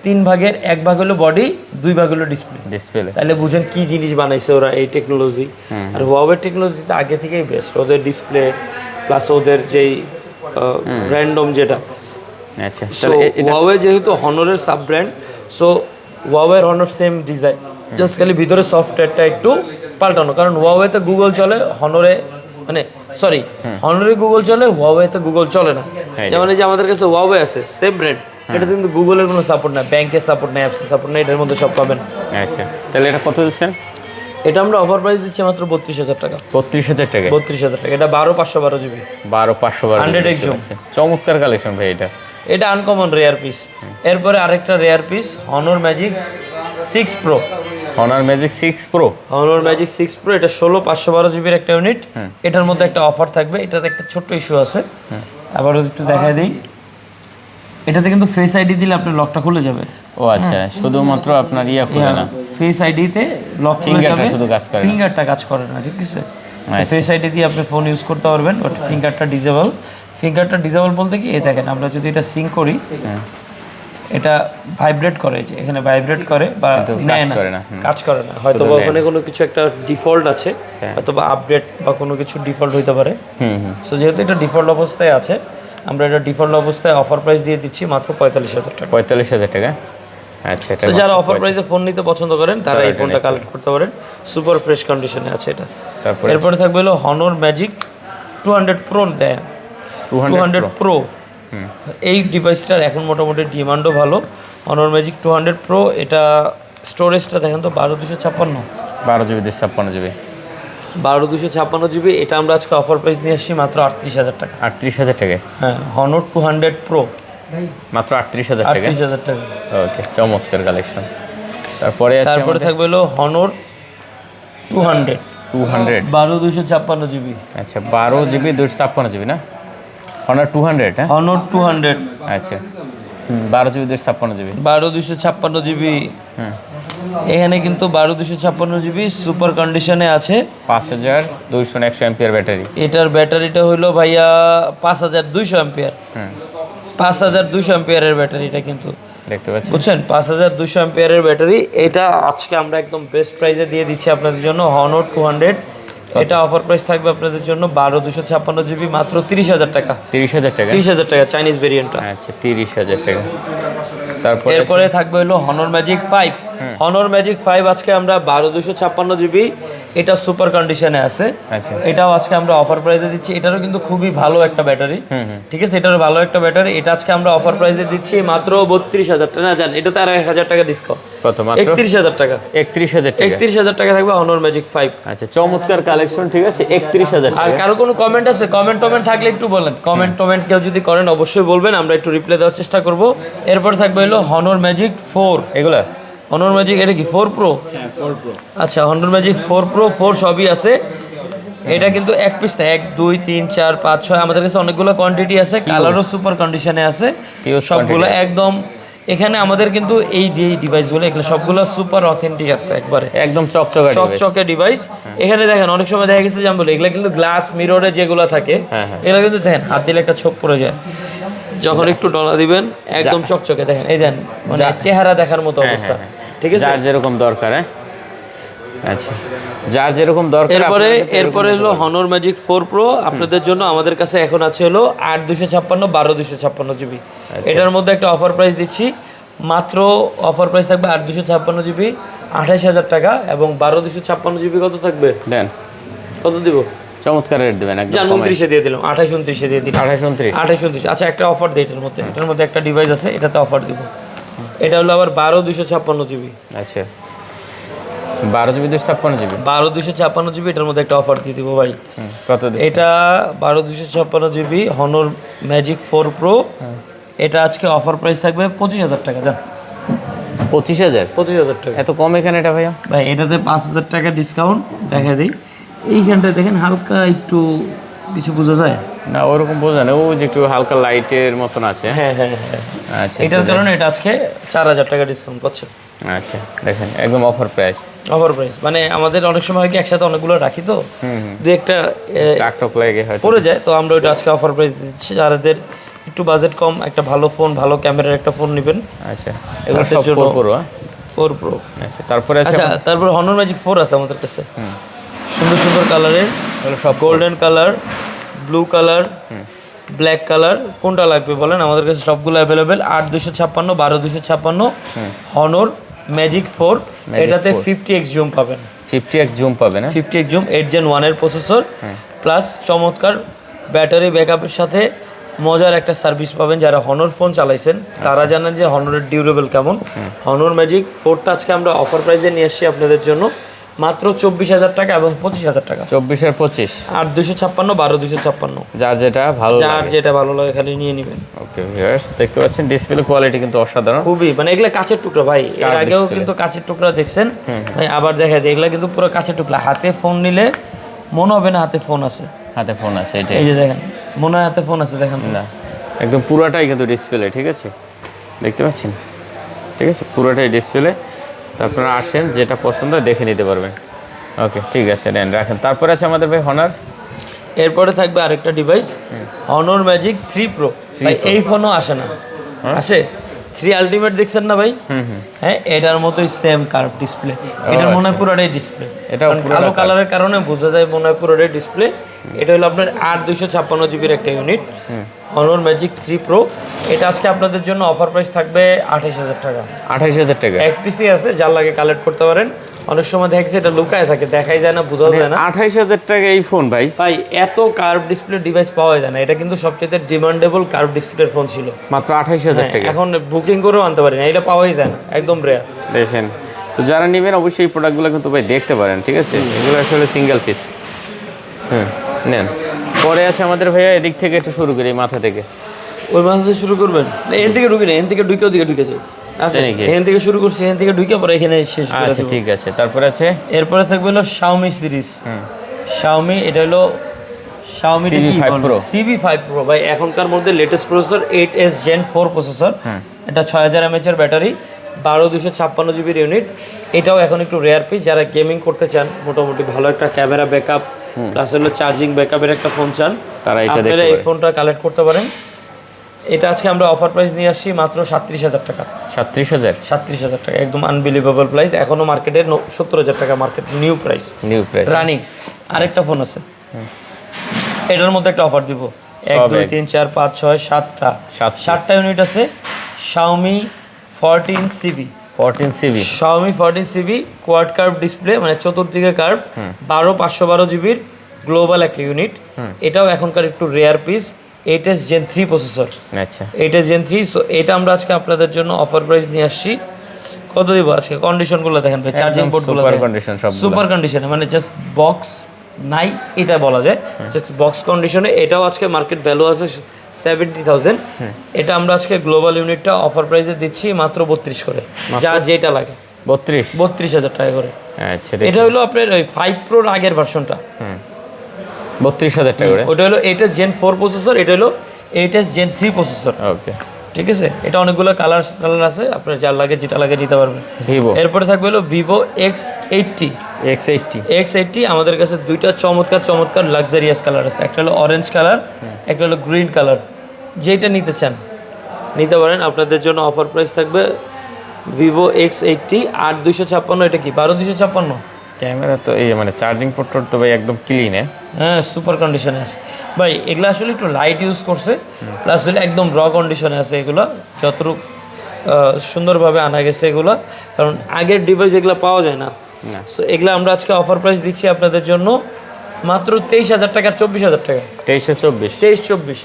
3 ভাগের 1 ভাগ হলো বডি, 2 ভাগ হলো ডিসপ্লে। তাহলে বুঝেন কি জিনিস বানাইছে ওরা, এই টেকনোলজি। আর হুয়াওয়ে টেকনোলজিতে আগে থেকেই বেস্ট, ওদের ডিসপ্লে প্লাস ওদের যেই র্যান্ডম যেটা। আচ্ছা, হুয়াওয়ে যেহেতু হনরের সাব ব্র্যান্ড, সো হুয়াওয়ের হনর সেম ডিজাইন, জাস্ট খালি ভিতরে সফটওয়্যারটা একটু পাল্টানো। কারণ হুয়াওয়েতে গুগল চলে, হনরে মানে সরি হনরে গুগল চলে, হুয়াওয়েতে গুগল চলে না। যেমন এই যে আমাদের কাছে হুয়াওয়ে আছে, সেম ব্র্যান্ড, এটা কিন্তু গুগলের কোনো সাপোর্ট না, ব্যাংকের সাপোর্ট নেই, অ্যাপসের সাপোর্ট নেই, এটার মধ্যে সব পাবেন। আচ্ছা, তাহলে এটা কত দিচ্ছেন? এটা আমরা অফার প্রাইস দিচ্ছি মাত্র 32,000 টাকা। 32,000 টাকা, 32,000 টাকা। এটা 12,512 জিবি, 12,512 100x জুম। চমৎকার কালেকশন ভাই, এটা আনকমন রেয়ার পিস। এরপরে আরেকটা rare piece, Honor magic 6 pro. Honor magic 6 pro, Honor magic 6 pro, এটা 16,512 জিবির একটা ইউনিট। এটার মধ্যে একটা অফার থাকবে, এটাতে একটা ছোট্ট ইস্যু আছে, আবার একটু দেখাই দিই। এটাতে কিন্তু ফেস আইডি দিলে আপনার লকটা খুলে যাবে। ও আচ্ছা, শুধুমাত্র আপনার খুলে না, ফেস আইডিতে লক ফিঙ্গারটা শুধু কাজ করে, ফিঙ্গারটা কাজ করে না, ঠিক আছে? ফেস আইডি দিয়ে আপনি ফোন ইউজ করতে পারবেন, বাট ফিঙ্গারটা ডিসেবল। ফিঙ্গারটা ডিসেবল বলতে কি, এই দেখেন, আমরা যদি এটা সিঙ্ক করি, এটা ভাইব্রেট করে, যে এখানে ভাইব্রেট করে বা কাজ করে না, হয়তো বা ওখানে কোনো কিছু একটা ডিফল্ট আছে, হয়তো বা আপডেট বা কোনো কিছু ডিফল্ট হইতে পারে। সো যেহেতু এটা ডিফল্ট অবস্থায় আছে, আমরা এটা ডিফল্ট অবস্থায় অফার প্রাইস দিয়ে দিচ্ছি মাত্র 45,000 টাকা। 45,000 টাকা। আচ্ছা, তো যারা অফার প্রাইসে ফোন নিতে পছন্দ করেন তারা এই ফোনটা কালেক্ট করতে পারেন, সুপার ফ্রেশ কন্ডিশনে আছে এটা। এরপরে থাকবে হলো হনর ম্যাজিক 200 প্রো, দেয় 200 প্রো। এই ডিভাইসটার এখন মোটামুটি ডিমান্ডও ভালো, হনর ম্যাজিক 200 প্রো। এটা স্টোরেজটা দেখেন তো, 12,256, 12 জিবি 256 জিবি। 12256 জিবি, এটা আমরা আজকে অফার প্রাইস নিয়ে আসছি মাত্র 38,000 টাকা। 38,000 টাকায়? হ্যাঁ, Honor 200 Pro মাত্র 38,000 টাকা? 38,000 টাকা। ওকে, চমৎকার কালেকশন। তারপরে থাকবে হলো Honor 200 12256 জিবি। আচ্ছা, 12 জিবি 256 জিবি না? Honor 200, হ্যাঁ Honor 200 আচ্ছা, 12 জিবি 256 জিবি। 12256 জিবি। এখানে কিন্তু 12256 জিবি সুপার কন্ডিশনে আছে। 5200 এমপিআর ব্যাটারি। এটার ব্যাটারিটা হলো ভাইয়া 5200 এম্পিয়ার। 5200 এম্পিয়ারের ব্যাটারিটা কিন্তু দেখতে পাচ্ছেন, বুঝছেন, 5200 এম্পিয়ারের ব্যাটারি। এটা আজকে আমরা একদম বেস্ট প্রাইসে দিয়ে দিচ্ছি আপনাদের জন্য, Honor 200। এটা অফার প্রাইস থাকবে আপনাদের জন্য 12256 জিবি মাত্র 30,000 টাকা। 30,000 টাকা? 30,000 টাকা, চাইনিজ ভেরিয়েন্টটা। আচ্ছা, 30,000 টাকা। এরপরে থাকবে হলো Honor Magic 5। Honor Magic 5 আজকে আমরা 12256 জিবি, এটা সুপার কন্ডিশনে আছে। আচ্ছা, এটাও আজকে আমরা অফার প্রাইসে দিচ্ছি। এটারও কিন্তু খুবই ভালো একটা ব্যাটারি, ঠিক আছে, এটারও ভালো একটা ব্যাটারি। এটা আজকে আমরা অফার প্রাইসে দিচ্ছি মাত্র 32,000 টাকা। না জান, এটাতে আর 1,000 টাকা ডিসকাউন্ট। কত? মাত্র 31,000 টাকা। 31,000 টাকা? 31,000 টাকা থাকবে Honor Magic 5। আচ্ছা, চমৎকার কালেকশন, ঠিক আছে, 31,000 আর টাকা। কারো কোনো কমেন্ট আছে? কমেন্ট থাকলে একটু বলেন। কমেন্ট কেউ যদি করেন অবশ্যই বলবেন, আমরা একটু রিপ্লাই দেওয়ার চেষ্টা করব। এরপরে থাকবে হলো Honor Magic 4। এগুলা Honor Magic, এটা কি 4 Pro? হ্যাঁ 4 Pro। আচ্ছা, Honor Magic 4 Pro 4 সবই আছে। এটা কিন্তু এক পিস না, 1 2 3 4 5 6 আমাদের কাছে অনেকগুলো কোয়ান্টিটি আছে। কালারও সুপার কন্ডিশনে আছে সবগুলো একদম। এখানে আমাদের কিন্তু এই ডিভাইসগুলো এগুলো সবগুলো সুপার অথেন্টিক আছে, একবারে একদম চকচকে ডিভাইস। এখানে দেখেন অনেক সময় দেখা গেছে যে আমি বলি এগুলো কিন্তু গ্লাস মিররে যেগুলো থাকে, এগুলো কিন্তু দেখেন হাত দিলে একটা ছোপ পড়ে যায়, যখন একটু ডলা দিবেন একদম চকচকে। দেখেন এই দেন, মানে চেহারা দেখার মতো অবস্থা, ঠিক আছে, যার যেরকম দরকার। হ্যাঁ, আচ্ছা, যার যেরকম দরকার। এরপরে হলো Honor Magic 4 Pro আপনাদের জন্য আমাদের কাছে এখন আছে হলো 8256 12256 জিবি। এটার মধ্যে একটা অফার প্রাইস দিচ্ছি, মাত্র অফার প্রাইস থাকবে 8256 জিবি 28,000 টাকা, এবং 12256 জিবি কত থাকবে দেন, কত দিব? চমৎকার রেট দিবেন একদম। 29 দিয়ে দিলাম, 28 29 দিয়ে দিলাম। 28 29। আচ্ছা, একটা অফার দিই এটার মধ্যে একটা ডিভাইস আছে, এটাতে অফার দিব। এটা হলো আবার 12256 জিবি। আচ্ছা, 12 জিবি 256 জিবি। 12256 জিবি, এটার মধ্যে একটা অফার দিয়ে দিব ভাই। কত? এটা 12256 জিবি Honor Magic 4 Pro। এটা আজকে অফার প্রাইস থাকবে 25,000 টাকা। যান, 25,000 টাকা। এত কম এখানে এটা ভাইয়া? ভাই এটাতে 5,000 টাকা ডিসকাউন্ট দেখা দিই। এইখানটায় দেখেন হালকা একটু কিছু বোঝা যায় না? ওরকম বোঝা না, ও যে একটু হালকা লাইটের মতন আছে। হ্যাঁ। আচ্ছা, এটার কারণে এটা আজকে 4,000 টাকা ডিসকাউন্ট পাচ্ছে। আচ্ছা, দেখেন একদম অফার প্রাইস। অফার প্রাইস মানে আমাদের অনেক সময় হয় কি একসাথে অনেকগুলো রাখি, তো দু একটা টাকটক লাগে হয়তো পড়ে যায়, তো আমরা ওইটা আজকে অফার প্রাইস দিচ্ছি। যাদের একটু বাজেট কম, একটা ভালো ফোন, ভালো ক্যামেরার একটা ফোন নেবেন। আচ্ছা, এগুলো সব 4 Pro? 4 Pro। আচ্ছা, তারপরে তারপর Honor Magic 4 আছে আমাদের কাছে, সুন্দর সুন্দর কালারের, সব golden colour, blue colour, black colour, কোনটা লাগবে বলেন, আমাদের কাছে সবগুলো অ্যাভেলেবেল। 8256 12256 Honor Magic 4। এটাতে 50x জুম পাবেন। 50x জুম পাবেন? 50x জুম, 8 Gen 1 এর প্রসেসর, প্লাস চমৎকার ব্যাটারি ব্যাকআপের সাথে মজার একটা সার্ভিস পাবেন। যারা Honor ফোন চালাইছেন তারা জানেন যে Honorর ডিউরেবল কেমন। Honor Magic 4টা আজকে আমরা অফার প্রাইসে নিয়ে আসছি আপনাদের জন্য মাত্র 24,000 টাকা এবং 25,000 টাকা। 24 আর 25, 8256 12256, যার যেটা ভালো লাগে খালি নিয়ে নেবেন। ওকে ভিউয়ার্স, দেখতে পাচ্ছেন ডিসপ্লে কোয়ালিটি কিন্তু অসাধারণ, খুবই, মানে এগুলা কাচের টুকরা ভাই। এর আগেও কিন্তু কাচের টুকরা দেখছেন ভাই, আবার দেখা যায় এগুলা কিন্তু পুরো কাচের টুকরা। হাতে ফোন নিলে মনে হবে না হাতে ফোন আছে। এটাই। এই যে দেখেন, মনে হয় হাতে ফোন আছে, দেখেন না, একদম পুরোটাই কিন্তু ডিসপ্লে, ঠিক আছে, দেখতে পাচ্ছেন, ঠিক আছে, পুরোটাই ডিসপ্লে। আপনারা আসেন, যেটা পছন্দ দেখে নিতে পারবেন। ওকে, ঠিক আছে, নেন, রাখেন। তারপরে আছে আমাদের ভাই Honor। এরপরে থাকবে আরেকটা ডিভাইস Honor Magic 3 Pro। ভাই এই ফোনও আসে না, আসে 3 আলটিমেট দেখছেন না ভাই? হ্যাঁ, এটার মতোই সেম কার্ভ ডিসপ্লে। এটার মনে হয় পুরোটাই ডিসপ্লে, এটা কালো কালারের কারণে বোঝা যায় মনে হয় পুরোটাই ডিসপ্লে। এটা হলো আপনার 8256 জিবির একটা ইউনিট Honor Magic 3 Pro। এটা আজকে আপনাদের জন্য অফার প্রাইস থাকবে 28,000 টাকা। 28,000 টাকা? এক পিসি আছে, যার লাগে কালেক্ট করতে পারেন। অনেক সময় দেখছি এটা লুকায় থাকে, দেখাই যায় না, বোঝা যায় না। 28,000 টাকা এই ফোন ভাই? ভাই এত কার্ভ ডিসপ্লে ডিভাইস পাওয়া যায় না, এটা কিন্তু সবচেয়ে ডিমান্ডেবল কার্ভ ডিসপ্লের ফোন ছিল। মাত্র 28,000 টাকা? এখন বুকিং করেও আনতে পারি না, এটা পাওয়াই যায় না, একদম রেয়ার। দেখেন, তো যারা নেবেন অবশ্যই এই প্রোডাক্টগুলো কিন্তু ভাই দেখতে পারেন, ঠিক আছে, এগুলো আসলে সিঙ্গেল পিস। নেন। পরে আছে আমাদের ভাইয়া এদিক থেকে একটু শুরু করি, মাথা থেকে। ওই মাথা থেকে শুরু করবেন? এখান থেকে ঢুকে না, এখান থেকে ঢুকে ওদিকে ঢুকে যায়। আচ্ছা, তাই নাকি? এখান থেকে শুরু করছি, এখান থেকে ঢুকে পরে এখানে শেষ করে আচ্ছা দেব। ঠিক আছে, তারপরে আছে এরপরে থাকবে হলো Xiaomi সিরিজ। Xiaomi, এটা হলো Xiaomi CV5 Pro। CV5 Pro ভাই, এখনকার মধ্যে latest processor 8s Gen 4 processor. এটা 6000 mAh এর ব্যাটারি, 12256 জিবির ইউনিট। এটাও এখন একটু রেয়ার পিস, যারা গেমিং করতে চান, মোটামুটি ভালো একটা ক্যামেরা ব্যাকআপ প্লাস হলো চার্জিং ব্যাকআপের একটা ফোন চান, তারা এটা দেখতে আপনারা এই পারে। ফোনটা কালেক্ট করতে পারেন। এটা আজকে আমরা অফার প্রাইস নিয়ে আসছি মাত্র 37,000 টাকা। 37,000 37,000 টাকা, একদম আনবিলিভেবল প্রাইস। এখনো মার্কেটে 70,000 টাকা market new price, new price. Running. আরেকটা ফোন আছে, এটার মধ্যে একটা অফার দিব। 1 2 3 4 5 6 7টা 7টা ইউনিট আছে। Xiaomi 14CV 14CV Xiaomi 14CV quad curve display, মানে চতুর্দিকে কার্ভ, 12512 জিবির গ্লোবাল একটা ইউনিট। এটাও এখনকার একটু rare piece, 8s Gen 3 processor. আচ্ছা 8s Gen 3। সো এটা আমরা আজকে আপনাদের জন্য অফার প্রাইস নিয়ে আসছি। কত দিব আজকে? কন্ডিশনগুলো দেখেন ভাই, চার্জিং পোর্টগুলো সুপার কন্ডিশন সব সুপার কন্ডিশনে, মানে জাস্ট বক্স নাই এটা বলা যায়, জাস্ট বক্স কন্ডিশনে। এটাও আজকে মার্কেট ভ্যালু আছে 70,000। এটা আমরা আজকে গ্লোবাল ইউনিটটা অফার প্রাইসে দিচ্ছি মাত্র 32 করে, যা যেটা লাগে 32,000 টাকা করে। আচ্ছা এটা হলো আপনার ওই 5 প্রোর আগের ভার্সনটা, 32,000 টাকা করে। ওটা হলো 8s Gen 4 প্রসেসর, এটা হলো 8s Gen 3 প্রসেসর। ওকে ঠিক আছে, এটা অনেকগুলো কালার আছে, আপনার যার লাগে যেটা লাগে নিতে পারবেন। ভিভো এরপরে থাকবে হলো Vivo X80। X80 আমাদের কাছে দুইটা চমৎকার লাক্সারিয়াস কালার আছে, একটা হলো অরেঞ্জ কালার, একটা হলো গ্রিন কালার। যেটা নিতে চান নিতে পারেন। আপনাদের জন্য অফার প্রাইস থাকবে Vivo X80 8256। এটা কি 12256? ক্যামেরা তো এই মানে চার্জিং পোর্ট তো ভাই একদম ক্লিন। হ্যাঁ, সুপার কন্ডিশনে আছে ভাই। এগুলো আসলে একটু লাইট ইউজ করছে, প্লাস হলে একদম র কন্ডিশনে আছে এগুলো, যতটুকু সুন্দরভাবে আনা গেছে এগুলো, কারণ আগের ডিভাইস এগুলো পাওয়া যায় না। সো এগুলো আমরা আজকে অফার প্রাইস দিচ্ছি আপনাদের জন্য মাত্র 23,000 টাকা, 24,000 টাকা। 23-24 23-24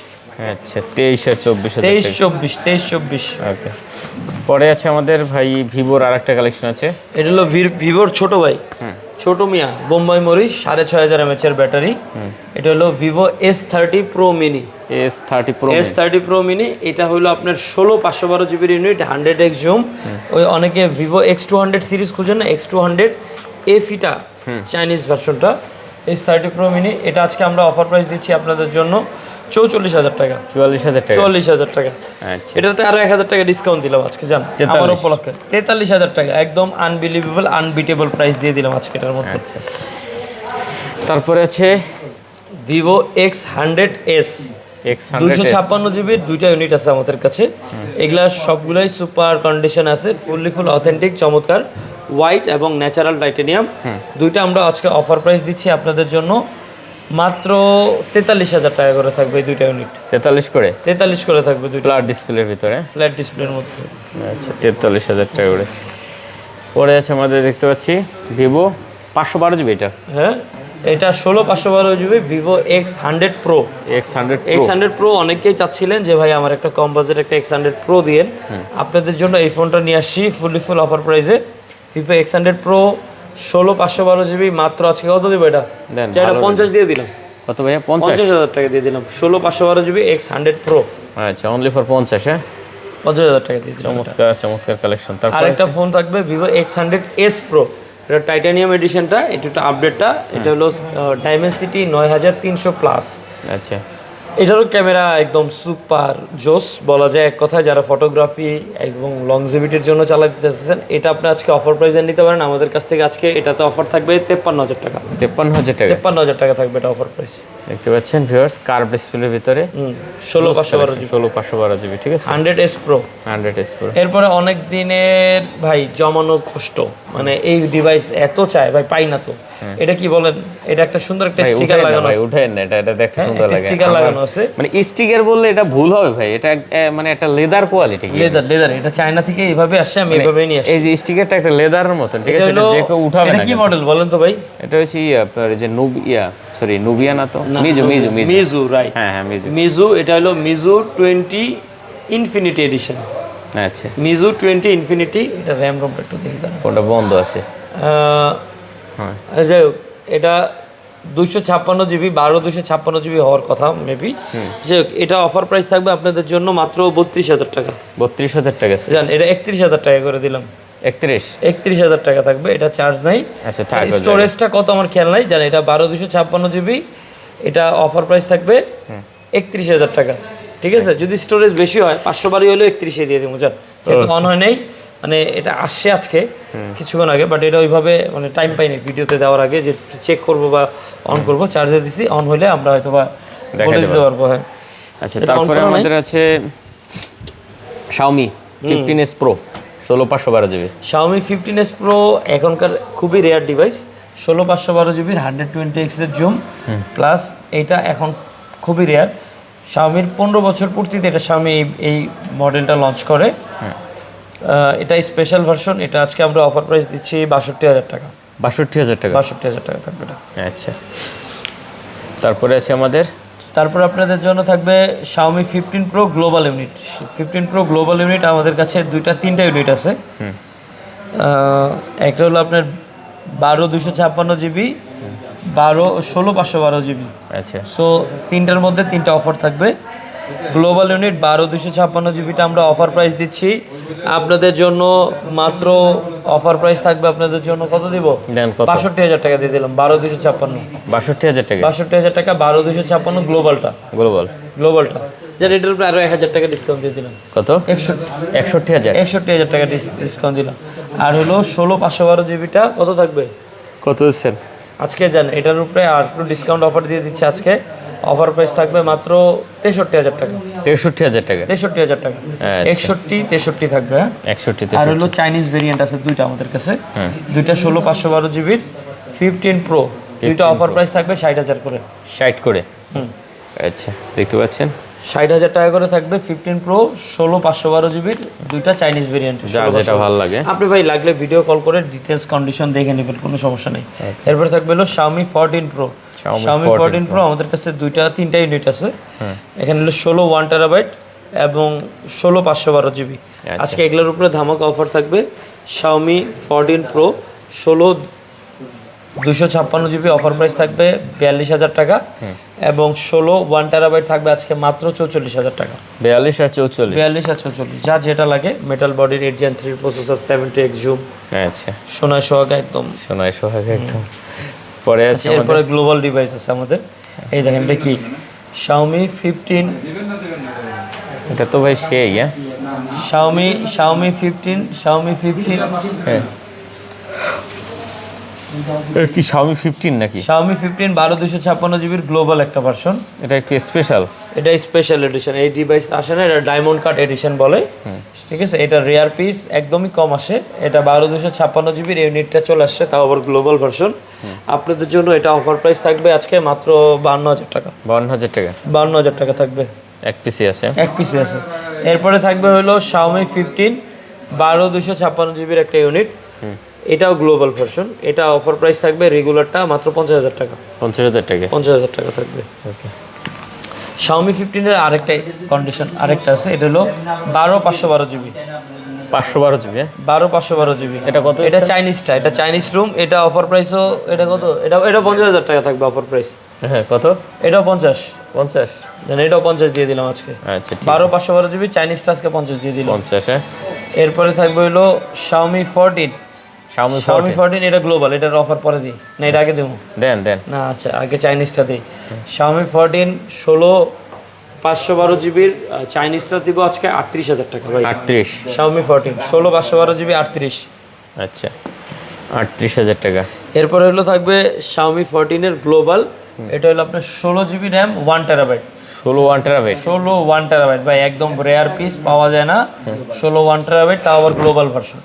আচ্ছা 23-24 23-24 ওকে। পরে আছে আমাদের ভাই ভিভোর আরেকটা কালেকশন আছে। এটা হলো ভিভোর ছোট ভাই, ছোট মিয়া বোম্বাই মরিচ, 6500 mAh এর ব্যাটারি। এটা হলো Vivo S30 Pro Mini। S30 Pro Mini এটা হলো আপনার 16/512 জিবির ইউনিট, 100x জুম। ওই অনেকে Vivo X200 সিরিজ খুঁজেন না, X200 FE-টা চাইনিজ ভার্সনটা, S30 Pro Mini। এটা আজকে আমরা অফার প্রাইস দিচ্ছি আপনাদের জন্য 44,000 টাকা। 44,000 টাকা। আচ্ছা এটাতে আরো 1,000 টাকা ডিসকাউন্ট দিলাম আজকে, জান আমার উপলক্ষে 43,000 টাকা, একদম আনবিলিভেবল আনবিটেবল প্রাইস দিয়ে দিলাম আজকে এটার মধ্যে। আচ্ছা তারপরে আছে Vivo X100s 256 জিবির দুইটা ইউনিট আছে আমাদের কাছে। এগুলা সবগুলাই সুপার কন্ডিশন আছে, ফুল অথেন্টিক, চমৎকার হোয়াইট এবং ন্যাচারাল টাইটেনিয়াম। দুইটা আমরা আজকে অফার প্রাইস দিচ্ছি আপনাদের জন্য মাত্র 43,000 টাকা করে থাকবে এই দুইটা ইউনিট। 43 করে 43 করে থাকবে দুইটা, ফ্ল্যাট ডিসপ্লের ভিতরে, ফ্ল্যাট ডিসপ্লের মধ্যে। আচ্ছা 43,000 টাকা করে। পরে আছে আমাদের দেখতে পাচ্ছি ভিভো 512 জিবি। এটা হ্যাঁ, এটা 16/512 GB Vivo X100 Pro। X100 Pro অনেকেই চাচ্ছিলেন যে ভাই আমার একটা কম বাজেট একটা X100 Pro দিয়েন, আপনাদের জন্য এই ফোনটা নিয়ে আসছি ফুল অফার প্রাইসে। Vivo X100 Pro 16/512 জিবি মাত্র আজকে কত দিব? এটা 50 দিয়ে দিলাম। কত ভাইয়া? 50,000 টাকা দিয়ে দিলাম। 16/512 জিবি X100 Pro, আচ্ছা অনলি ফর 50। হ্যাঁ 50,000 টাকা দিয়ে দিলাম। চমৎকার কালেকশন। তারপর আরেকটা ফোন থাকবে Vivo X100s Pro, এটা টাইটানিয়াম এডিশনটা, এটা একটু আপডেটটা। এটা হলো ডাইমেনসিটি 9300 প্লাস। আচ্ছা এটারও ক্যামেরা একদম সুপার জোস বলা যায় এক কথায়, যারা ফটোগ্রাফি এবং লংজিভিটির জন্য চালাতে চাচ্ছেন এটা আপনি আজকে অফার প্রাইসে নিতে পারেন আমাদের কাছ থেকে। আজকে এটাতে অফার থাকবে 53,000 টাকা। 53,000 টাকা থাকবে এটা অফার প্রাইস। দেখতে পাচ্ছেন ভিউয়ার্স, কার্ভ ডিসপ্লের ভিতরে 16/512 জিবি। ঠিক আছে 100s Pro। এরপরে অনেক দিনের ভাই জমানো কষ্ট, মানে এই ডিভাইস এত চায় ভাই, পাই না তো। এটা কি বলেন, এটা একটা সুন্দর একটা স্টিকার লাগানো আছে, উঠেন না, এটা দেখতে সুন্দর লাগে। স্টিকার লাগানো আছে, মানে স্টিকার বললে এটা ভুল হবে ভাই, এটা মানে একটা লেদার কোয়ালিটি। লেদার এটা চায়না থেকে এইভাবে আসছে, আমি এইভাবে নিয়ে আসছি। এই যে স্টিকারটা একটা লেদারের মতন, ঠিক আছে, এটা যে কেউ উঠাবে না। এটা কি মডেল বলেন তো ভাই? এটা হচ্ছে আপনার যে নুবিয়া না তো, মিজু রাইট। হ্যাঁ মিজু। এটা হলো মিজু 20 ইনফিনিটি এডিশন। আচ্ছা মিজু 20 ইনফিনিটি। এটা র‍্যাম রোম একটু দেখি, ওটা বন্ধ আছে। যাই হোক, এটা 256 জিবি 256 জিবি হওয়ার কথা মেবি, যে এটা অফার প্রাইস থাকবে আপনাদের জন্য মাত্র 32,000 টাকা। 32,000 টাকা জান এটা 31,000 টাকা করে দিলাম। 31,000 টাকা থাকবে, এটা চার্জ নাই। আচ্ছা থাক। স্টোরেজটা কত আমার খেয়াল নাই, জান এটা 256 জিবি, এটা অফার প্রাইস থাকবে 31,000 টাকা। ঠিক আছে, যদি স্টোরেজ বেশি হয় 512 হলেও 31 দিয়ে দেবো। জান এটা অন হয় নাই, মানে এটা আসছে আজকে কিছুক্ষণ আগে, বাট এটা ওইভাবে মানে টাইম পাইনি ভিডিওতে দেওয়ার আগে যে চেক করব বা অন করব। চার্জে দিছি, অন হলে আমরা হয়তো বা বলে দিতে পারবো। হ্যাঁ আচ্ছা, তারপরে আমাদের আছে Xiaomi 15s Pro 16512 GB। Xiaomi 15s Pro এখনকার খুবই রেয়ার ডিভাইস। 16512 GB 120x এর জুম প্লাস, এটা এখন খুবই রেয়ার। Xiaomi 15 বছর পূর্তিতে এটা Xiaomi এই মডেলটা লঞ্চ করে। এটা স্পেশাল ভার্সন, এটা আজকে আমরা অফার প্রাইস দিচ্ছি 62,000 টাকা। 62,000 টাকা। 62,000 টাকা থাকবে এটা। আচ্ছা, তারপরে আছে আমাদের, তারপর আপনাদের জন্য থাকবে Xiaomi 15 Pro global unit. 15 Pro global unit আমাদের কাছে তিনটা ইউনিট আছে। একটা হলো আপনার 12256 GB, 16512 GB। আচ্ছা সো তিনটার মধ্যে তিনটা অফার থাকবে। গ্লোবাল ইউনিট 12256 GBটা আমরা অফার প্রাইস দিচ্ছি আপনাদের জন্য মাত্র, অফার প্রাইস থাকবে আপনাদের জন্য কত দিব? 62,000 টাকা দিয়ে দিলাম। 12256 62,000 টাকা। 62,000 টাকা 12256 গ্লোবালটা। গ্লোবালটা যার এটার উপরে আরো 1,000 টাকা ডিসকাউন্ট দিয়ে দিলাম। কত? 61,000 টাকা ডিসকাউন্ট দিলাম। আর হলো 16512 GBটা কত থাকবে? কত দিচ্ছেন আজকে? জান এটার উপরে আর একটু ডিসকাউন্ট অফার দিয়ে দিচ্ছে আজকে। অফার প্রাইস থাকবে মাত্র 63,000 টাকা। 63,000 টাকা। 63,000 টাকা। 61 63 থাকবে। 61 আর হলো চাইনিজ ভেরিয়েন্ট আছে দুইটা আমাদের কাছে, দুইটা 16512 GB 15 Pro, দুইটা অফার প্রাইস থাকবে 60,000 করে। 60 করে। আচ্ছা, দেখতে পাচ্ছেন 60,000 টাকা করে থাকবে 15 Pro 16512 GB দুইটা চাইনিজ ভেরিয়েন্ট। যার যেটা ভালো লাগে আপনি ভাই লাগলে ভিডিও কল করে ডিটেইলস কন্ডিশন দেখে নেবেন, কোনো সমস্যা নেই। এরপরে থাকবে হলো Xiaomi 14 Pro। Xiaomi 14 Pro আমাদের কাছে তিনটা ইউনিট আছে। এখানে হলো 16 1TB এবং 16512 GB। আজকে এগুলোর উপরে ধামাকা অফার থাকবে। Xiaomi 14 Pro 256GB offer price থাকবে 42,000 টাকা এবং 16 1TB থাকবে আজকে মাত্র 44,000 টাকা। 42 আর 44। 42 আর 44 যা যেটা লাগে। মেটাল বডির 8 Gen 3 প্রসেসর, 70x জুম। আচ্ছা, সোনায় সোহাগা একদম। পরে আছে এরপরে গ্লোবাল ডিভাইস আছে আমাদের। এই দেখেন এটা কি? Xiaomi 15। এটা তো ভাই সেই Xiaomi 15 হ্যাঁ, কি Xiaomi 15 নাকি? Xiaomi 15 12256GB গ্লোবাল একটা ভার্সন। এটা একটু স্পেশাল। এটা স্পেশাল এডিশন। এই ডিভাইস আসে না, এটা ডায়মন্ড কাট এডিশন বলে। ঠিক আছে, এটা রেয়ার পিস, একদমই কম আসে। এটা 12256GB ইউনিটটা চলে আসছে, তাও আবার গ্লোবাল ভার্সন। আপনাদের জন্য এটা অফার প্রাইস থাকবে আজকে মাত্র 52,000 টাকা। 52,000 টাকা। 52,000 টাকা থাকবে। এক পিসি আছে। এরপরে থাকবে হলো Xiaomi 15 12256GB একটা ইউনিট। এটাও গ্লোবাল ভার্সন। এটা অফার প্রাইস থাকবে রেগুলারটা মাত্র 50,000 টাকা। 50,000 টাকা। 50,000 টাকা থাকবে। Xiaomi 15 এর আরেকটা কন্ডিশন আরেকটা আছে, এটা হলো 12512GB। 512GB। 12512GB। এটা কত? এটা চাইনিজটা, এটা চাইনিজ রুম। এটা অফার প্রাইসও এটা কত? এটা 50,000 টাকা থাকবে অফার প্রাইস। হ্যাঁ, কত? এটাও 50। এটাও 50 দিয়ে দিলাম আজকে। আচ্ছা, 12512GB চাইনিজটা আজকে 50 দিয়ে দিলাম। 50। হ্যাঁ, এরপরে থাকবে হলো Xiaomi 14। Xiaomi 14 এটা গ্লোবাল, এটার অফার পরে দিই না, এটা আগে দেবো? দেন না, আচ্ছা আগে চাইনিজটা দিই। Xiaomi 14 16512GB চাইনিজটা দিব আজকে 38,000 টাকা ভাই। 38। Xiaomi 14 16512GB 38। আচ্ছা, 38,000 টাকা। এরপরে হলো থাকবে Xiaomi 14 এর গ্লোবাল। এটা হলো আপনার 16GB RAM 1TB। 16 1TB। 16 1TB ভাই, একদম রেয়ার পিস, পাওয়া যায় না। 16 1TB, তাও আবার গ্লোবাল ভার্সন।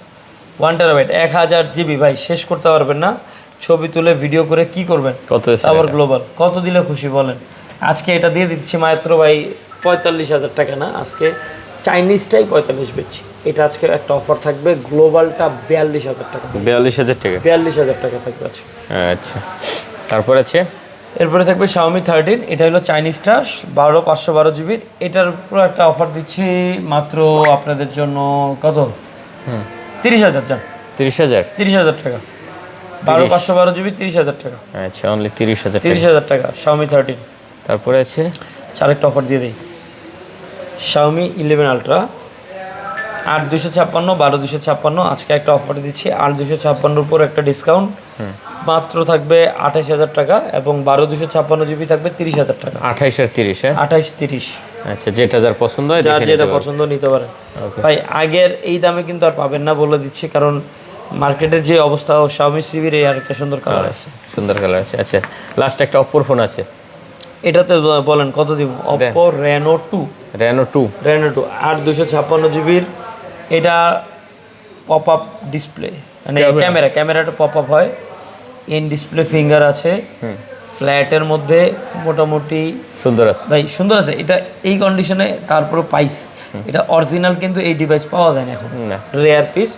1TB 1000GB ভাই, শেষ করতে পারবেন না। ছবি তুলে ভিডিও করে কি করবেন? কত? আবার গ্লোবাল। কত দিলে খুশি বলেন? আজকে এটা দিয়ে দিচ্ছি মাত্র ভাই 45,000 টাকা না, আজকে চাইনিজটাই 45 বেচছি। এটা আজকে একটা অফার থাকবে, গ্লোবালটা 42,000 টাকা। 42,000 টাকা। 42,000 টাকা থাকবে আজকে। আচ্ছা, তারপর আছে এরপরে থাকবে Xiaomi 13। এটা হলো চাইনিজটা 12512GB। এটার উপর একটা অফার দিচ্ছি মাত্র আপনাদের জন্য কত? 30,000। যান 30,000 30,000 টাকা। 12/512 GB 30,000 টাকা। আচ্ছা অনলি 30,000 টাকা। 30,000 টাকা Xiaomi 13। তারপরে আছে আরেকটা অফার দিয়ে দিই, Xiaomi 11 Ultra 8,256, 12,256। আজকে একটা অফার দিচ্ছি, 8,256 উপর একটা ডিসকাউন্ট মাত্র থাকবে 28,000 টাকা, এবং 12,256 GB থাকবে 30,000 টাকা। 28 আর 30, হ্যাঁ 28-30, আচ্ছা যেটা যার পছন্দ হয় যার দেখে যেটা নিতে পারবেন। পছন্দ নিতে পারেন। ভাই আগের এই দামে কিন্তু আর পাবেন না বলে দিচ্ছি, কারণ মার্কেটের যে অবস্থা, ও Xiaomi CV-র এই আরেকটা সুন্দর কালার আছে, সুন্দর কালার আছে। আচ্ছা লাস্ট একটা অপ্পোর ফোন আছে, এটাতে বলেন কত দিব? Oppo Reno 2, Reno 2 8,256 GB-র। এটা পপ আপ ডিসপ্লে, মানে ক্যামেরাটা পপ আপ হয়, ইন ডিসপ্লে ফিঙ্গার আছে, ফ্ল্যাটের মধ্যে মোটামুটি সুন্দর আছে ভাই, সুন্দর আছে। এটা এই কন্ডিশনে তারপরে পাইছি, এটা অরিজিনাল কিন্তু এই ডিভাইস পাওয়া যায় না এখন, না। Rare piece.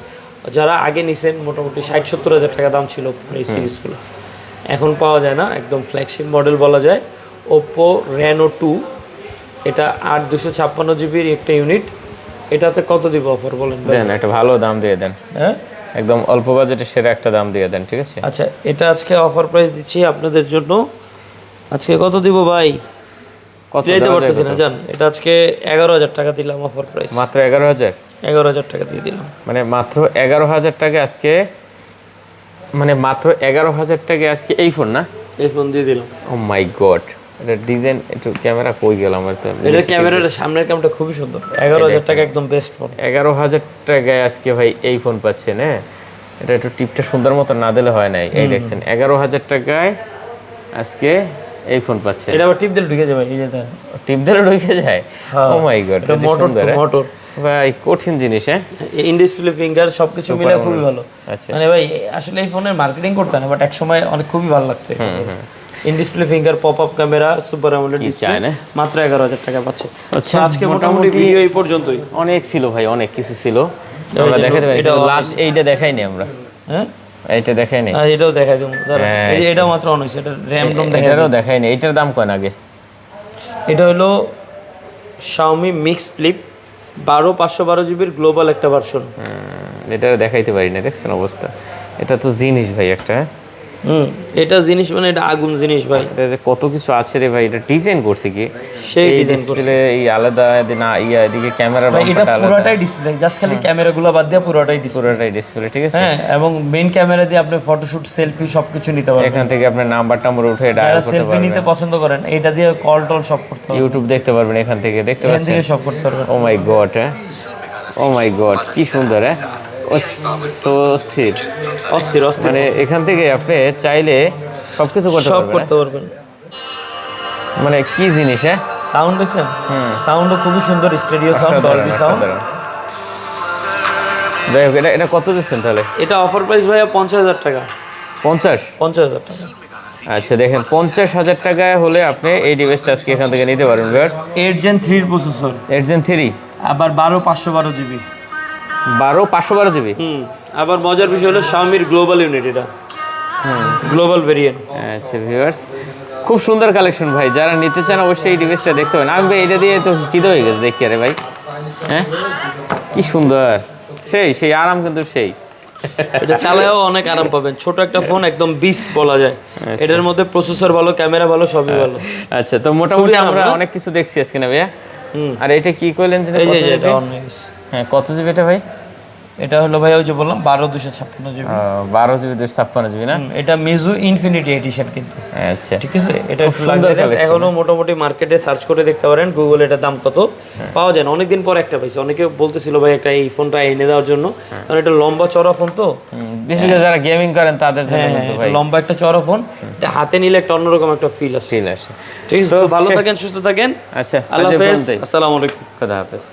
যারা আগে নিছেন মোটামুটি 60-70 হাজার টাকা দাম ছিল এই সিরিজগুলো, এখন পাওয়া যায় না, একদম ফ্ল্যাগশিপ মডেল বলা যায়। Oppo Reno 2, এটা 8,256 GB-র একটা ইউনিট। এটাতে কত দিব অফার বলেন? দেন একটা ভালো দাম দিয়ে দেন, হ্যাঁ একদম অল্প বাজেটে সেরা একটা দাম দিয়ে দেন, ঠিক আছে? আচ্ছা, এটা আজকে অফার প্রাইস দিচ্ছি আপনাদের জন্য। আজকে কত দিব ভাই? কত দিতে দেওয়া যায় পারতেছি না কত? জান। এটা আজকে 11,000 টাকা দিলাম অফার প্রাইস। মাত্র 11,000? 11,000 টাকা দিয়ে দিলাম। মানে মাত্র 11,000 টাকা আজকে, মানে মাত্র 11,000 টাকা আজকে এই ফোন না? এই ফোন দিয়ে দিলাম। ও মাই গড, এটা ডিজাইন একটু ক্যামেরা কই গেল আমার তো। এটা ক্যামেরার সামনের ক্যামেরাটা খুবই সুন্দর। 11,000 টাকা একদম বেস্ট ফোন। 11,000 টাকায় আজকে ভাই এই ফোন পাচ্ছেন, হ্যাঁ? এটা একটু টিপটা সুন্দর মতো না দিলে হয় নাই। এই দেখছেন 11,000 টাকায় আজকে এই ফোন পাচ্ছেন। এটা আবার টিপ দিলে ঢুকে যাবে, এই যে দেখেন টিপ দিলে ঢুকে যায়। ও মাই গড, এটা মোটর তো মোটর ভাই, কঠিন জিনিস, হ্যাঁ? ইন ডিসপ্লে ফিঙ্গার সবকিছু মিলে খুবই ভালো। আচ্ছা মানে ভাই আসলে এই ফোনের মার্কেটিং করতে না, বাট একসময় অনেক খুবই ভালো লাগতো। In display finger, pop up camera, super AMOLED display, চায় না? মাত্র 11,000 টাকা পাচ্ছে। আচ্ছা, আজকে মোটামুটি ভিডিও এই পর্যন্তই। অনেক ছিল ভাই, অনেক কিছু ছিল, আমরা দেখাতে পারি। লাস্ট এইটা দেখাইনি আমরা, হ্যাঁ এইটা দেখাইনি। আর এটাও দেখাই দেবো, এই যে এটাও মাত্র অন হয়েছে, এটা র্যাম রোম দেখাই। এটারও দেখাইনি। এইটার দাম কয় আগে? এটা হলো Xiaomi Mix Flip 12/512 GB-র গ্লোবাল একটা ভার্সন। এটারও দেখাইতে পারি না, দেখছেন অবস্থা। এটা তো জিনিস ভাই একটা, হ্যাঁ? এটা জিনিস, মানে এটা আগুন জিনিস ভাই। এটা যে কত কিছু আছে রে ভাই, এটা ডিজাইন করছে কি সেই এই ডিজাইন করছে ডিসপ্লে, এই আলাদা না ইয়া, এদিকে ক্যামেরা ভাই। এটা রংটা আলাদা, পুরোটাই ডিসপ্লে, জাস্ট খালি ক্যামেরাগুলো বাদ দিয়ে পুরোটাই ডিসপ্লে। পুরোটাই ডিসপ্লে, ঠিক আছে? হ্যাঁ, এবং মেইন ক্যামেরা দিয়ে আপনি ফটোশুট, সেলফি সবকিছু নিতে পারবেন। এখান থেকে আপনার নাম্বার টাম্বার উঠে ডায়াল যারা করতে সেলফি পারবেন, নিতে পছন্দ করেন, এটা দিয়ে কল টল সব করতে পারবেন, ইউটিউব দেখতে পারবেন এখান থেকে, দেখতে এখান পাচ্ছেন? থেকে সব করতে পারবেন। ও মাই গড, হ্যাঁ, ও মাই গড, কি সুন্দর, হ্যাঁ? ও সো স্থির, অস্থির অস্থির, মানে এখান থেকে আপনি চাইলে সবকিছু করতে সব পারবেন, করতে পারবেন। মানে কি জিনিস, হ্যাঁ? সাউন্ড দেখছেন? সাউন্ডও খুবই সুন্দর, স্টুডিও সাউন্ড, ডলবি সাউন্ড। যাই হোক, এটা কত দিচ্ছেন তাহলে? এটা অফার প্রাইস ভাইয়া 50,000 টাকা। 50,000 টাকা। আচ্ছা দেখেন, 50,000 টাকায় হলে আপনি এই ডিভাইসটা আজকে এখান থেকে নিতে পারবেন। 8 Gen 3 প্রসেসর, 8 Gen 3, আবার 12/512 GB। 512 জিবি। আবার মজার বিষয় হলো Xiaomi গ্লোবাল ইউনিট, এটা গ্লোবাল ভেরিয়েন্ট। আচ্ছা ভিউয়ার্স, খুব সুন্দর কালেকশন ভাই, যারা নিতে চান অবশ্যই এই ডিভাইসটা দেখতে পাবেন। আমি ভাই এটা দিয়ে তো ফিদা হয়ে গেছে দেখি, আরে ভাই, হ্যাঁ কি সুন্দর, সেই আরাম কিন্তু সেই। এটা চালায়ও অনেক আরাম পাবেন, ছোট একটা ফোন, একদম বিস্ট বলা যায়। এটার মধ্যে প্রসেসর ভালো, ক্যামেরা ভালো, সবই ভালো। আচ্ছা, তো মোটামুটি আমরা অনেক কিছু দেখছি আজকে না ভাইয়া। আর এটা কি কইলেন যে এই যে এটা অন হয়ে গেছে। হ্যাঁ, কত জিবি এটা ভাই? এটা হলো ভাই ওই যে বললাম 12/256 GB। 12 জিবি 256 জিবি না? এটা মিজু ইনফিনিটি এডিশন কিন্তু। আচ্ছা ঠিক আছে, এটা এখনো মোটামুটি মার্কেটে সার্চ করে দেখতে পারেন গুগল, এটার দাম কত পাওয়া যায় না। অনেকদিন পর একটা পাইছি, অনেকে বলতেছিল ভাই একটা এই ফোনটা এনে দেওয়ার জন্য, কারণ এটা লম্বা চড়া ফোন তো, বিশেষ করে যারা গেমিং করেন তাদের জন্য কিন্তু ভাই লম্বা একটা চড়া ফোন, এটা হাতে নিলে একটা অন্যরকম একটা ফিল আসে। ফিল আসে। ঠিক আছে, ভালো থাকেন, সুস্থ থাকেন। আচ্ছা, আল্লাহ হাফেজ, আসসালামু আলাইকুম। খোদা হাফেজ।